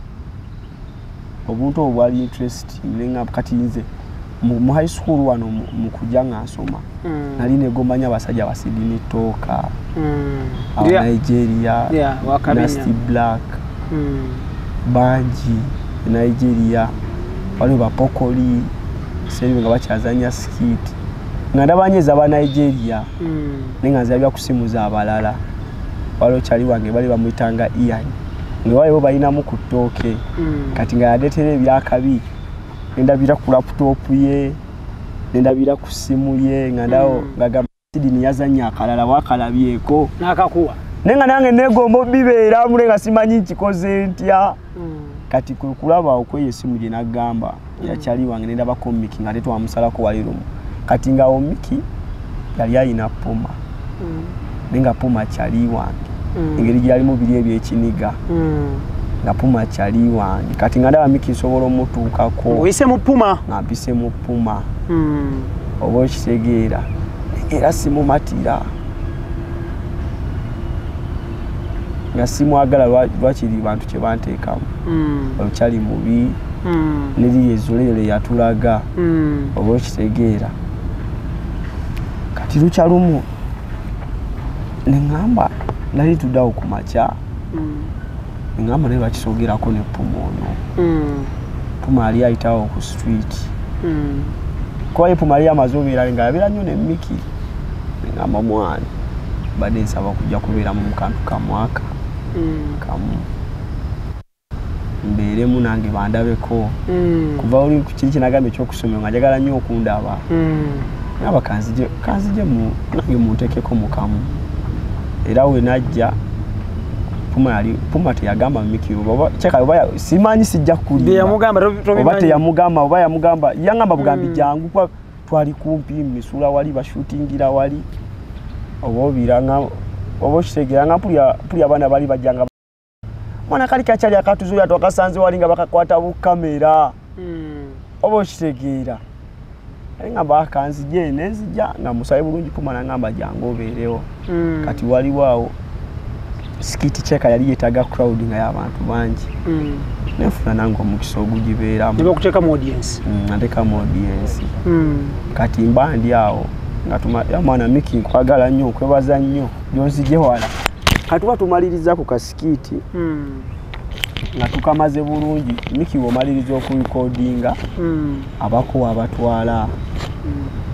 obuntu obwali interest nenga kati nze mu high school wano mu kujanga asoma nali negomanya basajja basidini toka Nigeria Nasty Black Banji Nigeria wale bapokoli seri nga bachazanya skit nganda banyeza ba Nigeria nenga zabya kusimuza abalala walo chali wange bali bamwitanga Ian ngewaye bo bayina mu kutoke kati nga yadetere byakabi ndabira ku laptop ye ndabira ku simu ye ngandao ngaga sidini yazanya akalala wakalabyeko nakakuwa nenga nange negombo bibeera mulenga simanyi kikoze ntya kati kulaba okweye simu je nagamba yakyali wange ndaba comic ngaleto amusala ko walirumu kati nga omiki yali ayina poma nenga poma kyali wange ingeri gyali mu bili ebyekiniga nga puma kyali wange kati nga ndaba miki sobolo mutukako oyise mu puma ngapise mu puma obo kitegeera era simu matira nga simu agala lwakiri bantu kye banteekamu okyali mubi neri ezolere yatulaga obo kitegeera kati lukyalumu nengamba nali tuddawo ku makya ngamba naye bakisogerako ne puma ono puma ali ayitawo ku street kwa ye puma ali amazobeera nga yabeera nnyo ne miki ngamba mwana badde nsaba kujja kubeera mu kantu kamwaka kamu mbeeremu nange bandabeko kuva oli kiri kinagambe ekyokusomera nga njagala nnyo okundaba ngamba kanzije nange muntekeko mukamu era we najja puma teyagamba miki oba cheka oba simanyi sijja kulimba yamugamba oba teyamugamba oba yamugamba yangamba bugambi jangu kwa twali kumpi misula wali bashootingira wali obo biranga obo kitegera puli abana bali bajanga mwana kali kachali akatuzo twakasanze wali nga bakakwata bu kamera obo kitegera ngamba akanzije nezija nga musayi bulungi puma nangamba jangu oberewo kati wali wao skiti cheka yali yetaga crowd nga y'abantu bangi nefuna nango omukisa ogugibeeramu niba kuteeka mu audience nateka mu audience kati mbandi awo nga tuma ya mwana miki nkwagala nnyo nkwebaza nnyo byonzije wala katuba tumaliriza ku kasikiti nga tukamaze bulungi Miki womaliriza okurecordinga abako abatwala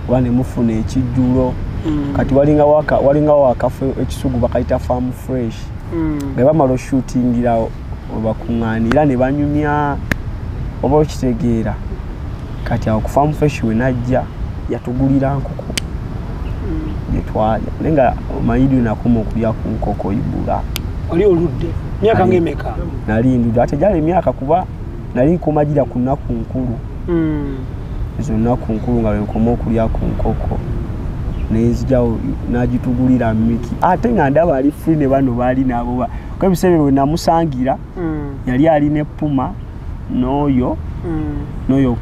wane mufuna ekijjulo kati walinga wakafe ekisugu bakayita farm fresh nga bamalo shootingira obakunganira ne banyumya oba okitegeera kati awo ku farm fresh we najja yatugulira nkoko yetwalya nenga Amayirungi nakoma okulya ku nkoko ibula oli oludde myaka ngemeka nali ndudu ate jale myaka kuba nali nkomagira ku nnaku nkulu izo nnaku nkulu nga nkoma okulya ku nkoko nezijjawo nagitugulira Miki ate nga ndaba ali free ne bano baali nabo kwa ebisebe we namusangira yali ali ne puma noyo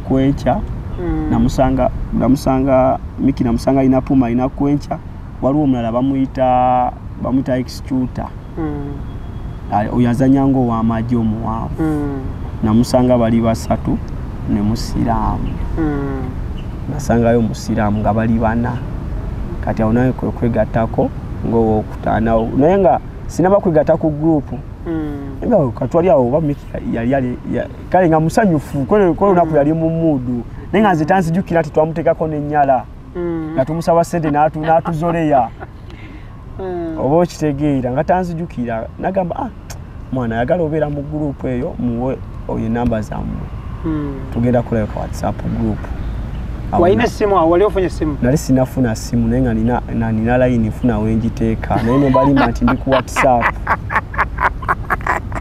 kwencha namusanga Miki namusanga ina puma ina kwencha waliwo omulala bamuyita executor oyazanyango wa majo muwavu namusanga bali basatu ne musiramu nasangayo musiramu nga bali bana kati awo naye kwegattako ngo okutana naye nga sinaba kwegatta ku group nga katwali awo oba Miki yali kale nga musanyufu kole lunaku yali mu mudu naye nga nze tanzijukira ati twamuteekako n'ennyala nga tumusaba ssente n'atuzoleya oba okitegeera nga tanzijukira nagamba mwana yagala obeera mu group eyo muwe oyo namba zammwe tugenda kulayo ka WhatsApp group waine simu wali ofunye simu nali sinafuna simu naye nga nina line funa wenjiteeka naye ne mbalima nti ndi ku WhatsApp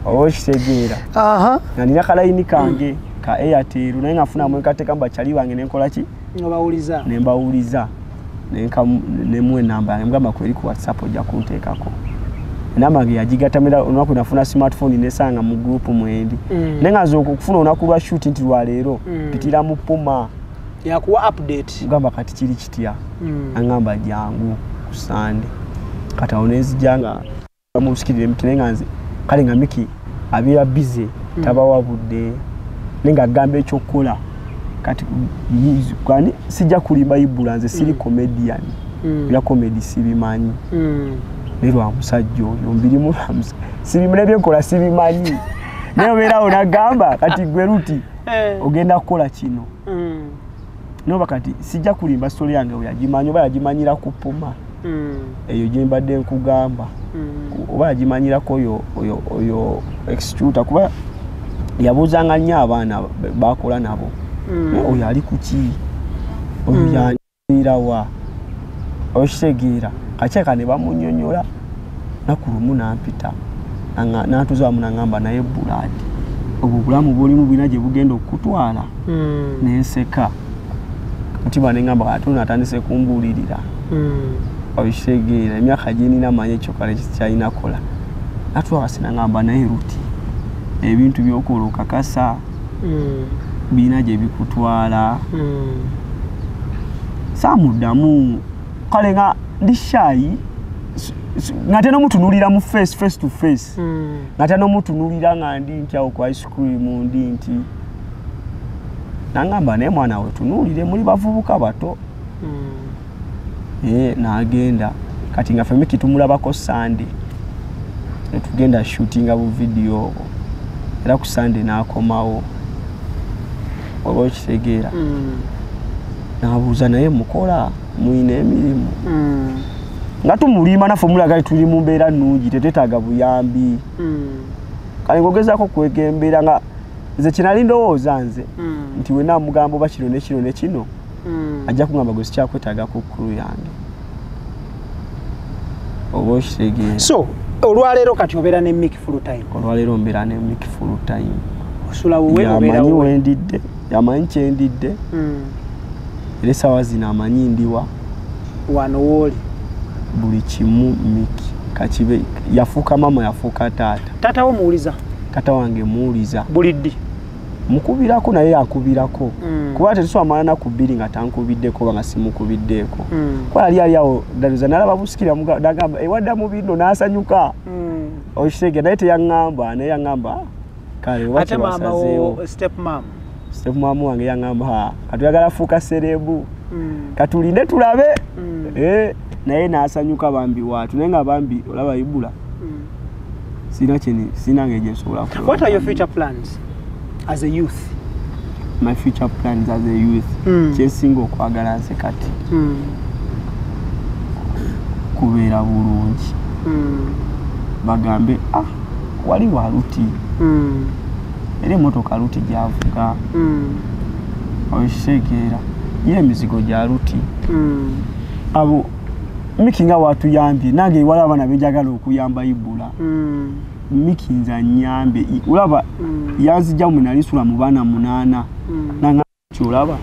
oba okitegeera nga nina kalayini kange ka Airtel naye nga nfuna mwekateeka mbachali bange nenkola ki nembawuliza nemwe namba yange mugamba kweri ku WhatsApp ojja kunteekako namba yange yagigatamira olunaku nafuna smartphone nesanga mu group mwendi naye nga nze okufuna olunaku lwa shoot nti lwaleero pitira mu puma yakuwa update mugamba kati kiri kitya angamba jangu ku Sunday kati awo nezijanga bamusikirire Miki naye nga nze kale nga Miki abeera busy tabawabudde nenga agamba ekyokukola kati kwani sijja kulimba ibula nze siri comedian ya comedy sibimanyi lero amusajja oyo mbirimu sibimulebye nkola sibimanyi naye obeerawo nagamba kati gwe Lutti ogenda kukola kino no bakati sijja kulimba story yange oyagimanyi oba yagimanyira ku puma eyo gye mbadde nkugamba oba yagimanyirako oyo executor kuba yabuuzanga nnyo abaana bakola nabo oyo ali kuki oyo yanirawa okitegeera kakyeka ne bamunyonyola nakulumu nampita natuzamu nangamba naye buladi obulamu bulimu bwina gye bugenda okutwala nenseka mutima nengamba kati natandise kumbuulirira okitegeera emyaka gye nina manye ekyo kale kyalina kola natwawasi nangamba naye Lutti ebintu byokola okakasa biina gye bikutwala samuddamu kale nga ndi shy ngate nomutunulira mu face to face ngate nomutunulira nga ndi nti awo ku ice cream ndi nti nangamba naye mwana we tunulire muli bavubuka bato nagenda kati nga ffe Miki tumulabako Sunday netugenda shootinga bu video era ku Sunday nakomawo oba okitegeera nabuuza naye mukola muyina emirimu nga tumulima naffe omulagali tuli mu mbeera nnungi tetwetaaga buyambi kale ngogezaako kwegembera nga nze kinali ndowooza nze nti we namugamba oba kino ne kino ne kino ajja kungamba gwe sikyakwetaagako crew yange oba okitegeera so olwaleero kati obeera ne Miki full time olwaleero mbeera ne Miki full time osula wuwe yamanyi wendidde yamanyi kyendidde era essaawa zino amanyi ndiwa wano wooli buli kimu Miki kakibe yafuuka mama yafuuka taata wo muwuliza taata wange muwuliza buliddi mukubirako naye akubirako kuba tetusobola naku bbiri nga tankubiddeko oba nga simukubiddeeko kuba yali awo ddaluza nalaba busikira nagamba ewadda mu bino n'asanyuka okitegeera naye teyaŋŋamba naye yaŋŋamba kale oba kyewasazeewo step mama wange yaŋŋamba katuyagala fuuka serebu katulinde tulabe naye n'asanyuka bambi waatu naye nga bambi olaba ibula sina ngeje sola. What are your future plans as a youth? My future plans as a youth, chesingo kwagala nze kati. Kubeera bulungi. Bagambe wali wa luti. Ere motoka luti gyavuga. Oshegera. Ye mizigo gya luti. Abo mikinga watu yambye nange wala abana bejagala okuyamba ibula. Mikinza nyambe ulaba yanzija mu nalisula mu bana 8 nanga kyolaba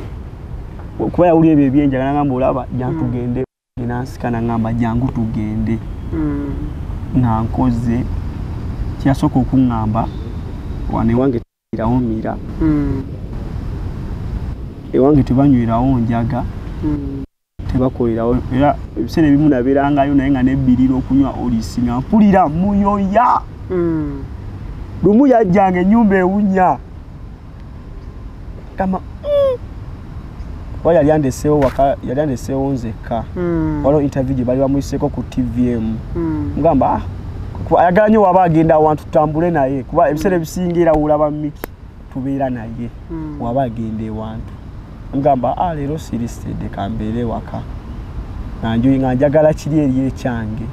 kuba yawuli ebyo ebyenjagala ngamba olaba jantugende nansikana ngamba jangu tugende nankoze kyasoko okungamba wane wange tirawo mira ewange tebanywerawo njaga tebakolerawo era ebisere bimu nabeerangayo naye nga nebbirira okunywa olisinga mpulira muyoya lumu yajjanga ennyumba ewunya kama yali andeseewo waka yali andeseewo nzekka waliwo interview gye bali bamuyiseko ku TVM ngamba ayagala nnyo waba agenda awantu tutambule naye kuba ebiseera ebisingira wulaba Miki tubeera naye waba agenda ewantu ngamba leero sirisitedde kambeere waka nga njagala kiri eri ekyange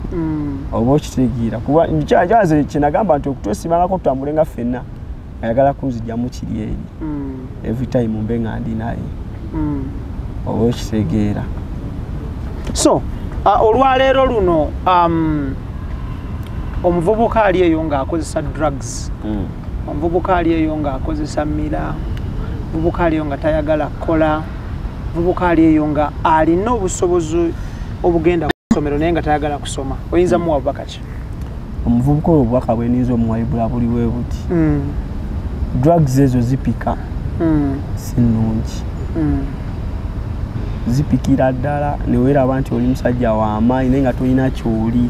oba okitegeera kuba nkyajaze kinagamba nti okutwesimangako tutambule nga ffenna ayagala kunzijjamu kiri eri every time mbe nga ndi naye oba okitegeera. So olwaleero luno omuvubuka ali eyo ng'akozesa drugs, omuvubuka ali eyo ng'akozesa mira, omuvubuka ali eyo nga tayagala kukola, omuvubuka ali eyo nga alina obusobozi obugenda ku ssomero naye nga tayagala kusoma, oyinza muwa bubaka ki? Omuvubuka obubaka bweninza omuwayibula buli bwe buti drugs ezo zipika si nnungi zipikira ddala neweeraba nti oli musajja w'amaanyi naye nga tolina kyoli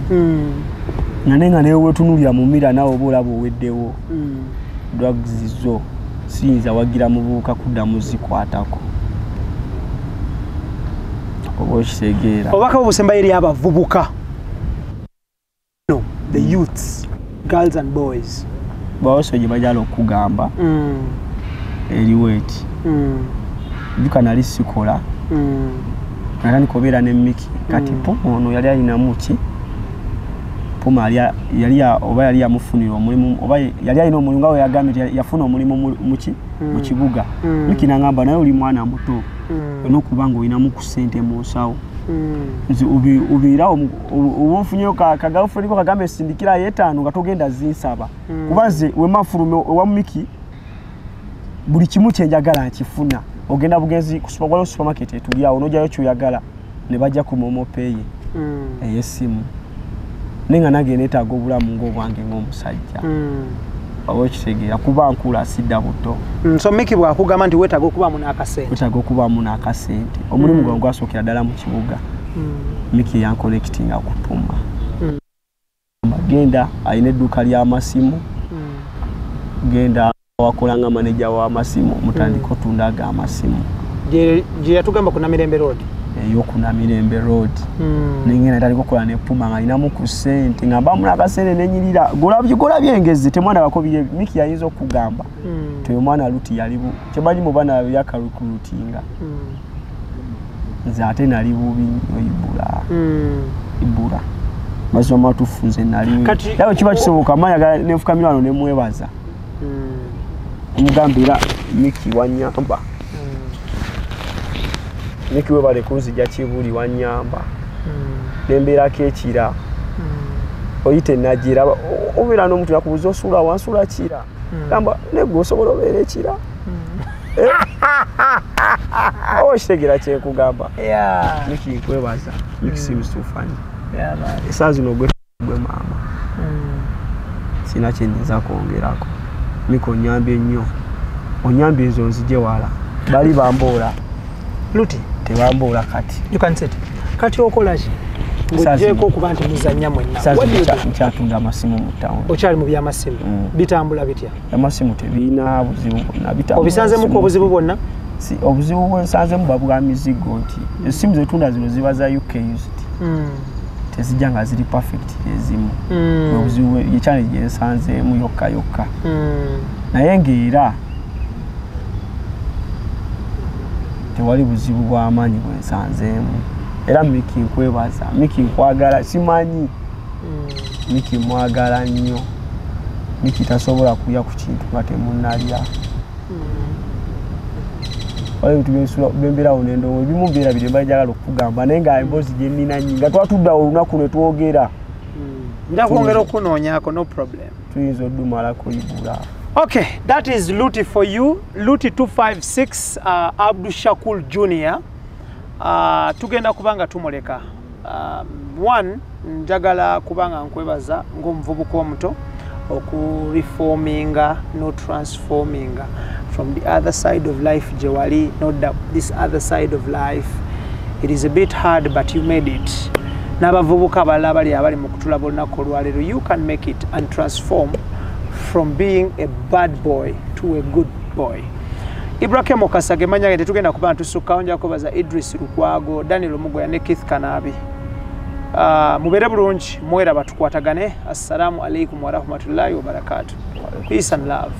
nga naye nga newe wetunulira mu mira naawe oba olaba oweddewo drugs zo siyinza wagira muvubuka kuddamu zikwatako oba okitegeera. Obubaka obusembayo eri abavubuka, the youths, girls and boys, bawoso gye bajala okugamba eriwo eti juka nali sikola era nikobeera ne Miki kati ono yali alinamu ki Puma oba yali yamufunira omulimu oba yali alina omulimu nga we yagambye yafuna omulimu mu kibuga Miki nangamba naye oli mwana muto olwokuba ng'olinamu ku ssente mu nsawo nti ubiira oba ofunyeyo kagafuliriko kagambe sindikira yeetaano nga togenda zinsaba kuba nze wemafulume owa Miki buli kimu kyenjagala nkifuna ogenda bugenzi ku supermarket etulyawo n'ojjayo kyoyagala ne bajja ku momopeyi ey'essimu nenga nange neetaaga obulamu ng'obwange ng'omusajja oba okitegeera kuba nkula sidda buto. So Miki bw'akugamba nti weetaaga okubaamu n'akasente, weetaaga okubaamu n'akasente omulimu gwange gwasookera ddala mu kibuga Miki yankolekitinga ku Puma genda alina edduuka ly'amasimu genda wakola nga maneja w'amasimu mutandika otunda ag'amasimu gye yatugamba ku Namirembe Road ku Namirembe Road nengenda tandika okukola ne Puma nga alinamu ku ssente nga mbamu n'akasente nenyirira golabye engezi temwandabako bye Miki yayinza okugamba ti omwana luti yalibu kyemanyi mu baana yakarukulutinga nze ate nali bubi nnyo ibula mazima tufunze nali yawe kiba kisoboka manya nefukamira wano nemwebaza omugambira Miki wanyamba Miki webale kunzija kibuli wanyamba nembeerako ekira oyite nagira obeera n'omuntu yakubuza osula wansula kira gamba negwe osobola obeera ekira okitegeera kyekugamba Miki nkwebaza Miki seems too funny esaa zino gwe maama sina kyenyiza kwongerako Miki onyambye nnyo onyambye ezo nzije wala bali bamboola luti tebamboola kati you can sit kati okola ki ng'oggyeko okuba nti muzannya mwenna nkyatunda amasimu mu town okyali mu byamasimu bitambula bitya amasimu tebiina buzibu bwonna bitambula obisanzemuko obuzibu bwonna si obuzibu bwensanzemu babwa mizigo nti esimu zetunda zino ziba za UK used tezijja nga ziri perfect ezimu obuzibu ye challenge ensanzeemu yokka naye ng'era tewali buzibu bw'amaanyi bwensanzeemu era Miki nkwebaza Miki nkwagala simanyi Miki mwagala nnyo Miki tasobola kulya ku kintu nga temunnalya wale bitubensula bemberawo nendo ebimu mbeera bire mbajagala okugamba naye nga emboozi gye nnina nnyingi nga twatudda olunaku ne twogera nja kwongera okunoonyaako no problem tuyinza oddumalako ibula. Okay, that is Lutti for you. Lutti 256 Abdul Shakul Jr. Tugenda kubanga tumuleka. One, njagala kubanga nkwebaza ng'omuvubuka omuto okureforminga no transforminga from the other side of life jewali, not this other side of life. It is a bit hard but you made it. N'abavubuka abalala bali abali mu kutulaba olunaku olwaleero, you can make it and transform from being a bad boy to a good boy. Ibrahim Mukasage manya tetugenda kuba ntusukkawo nja kubaza Idris Lukwago, Daniel Omugoya ne Keith Kanabi. Mubere bulungi mwera batukwatagane. Assalamu alaikum wa rahmatullahi wa barakatuh. Peace and love.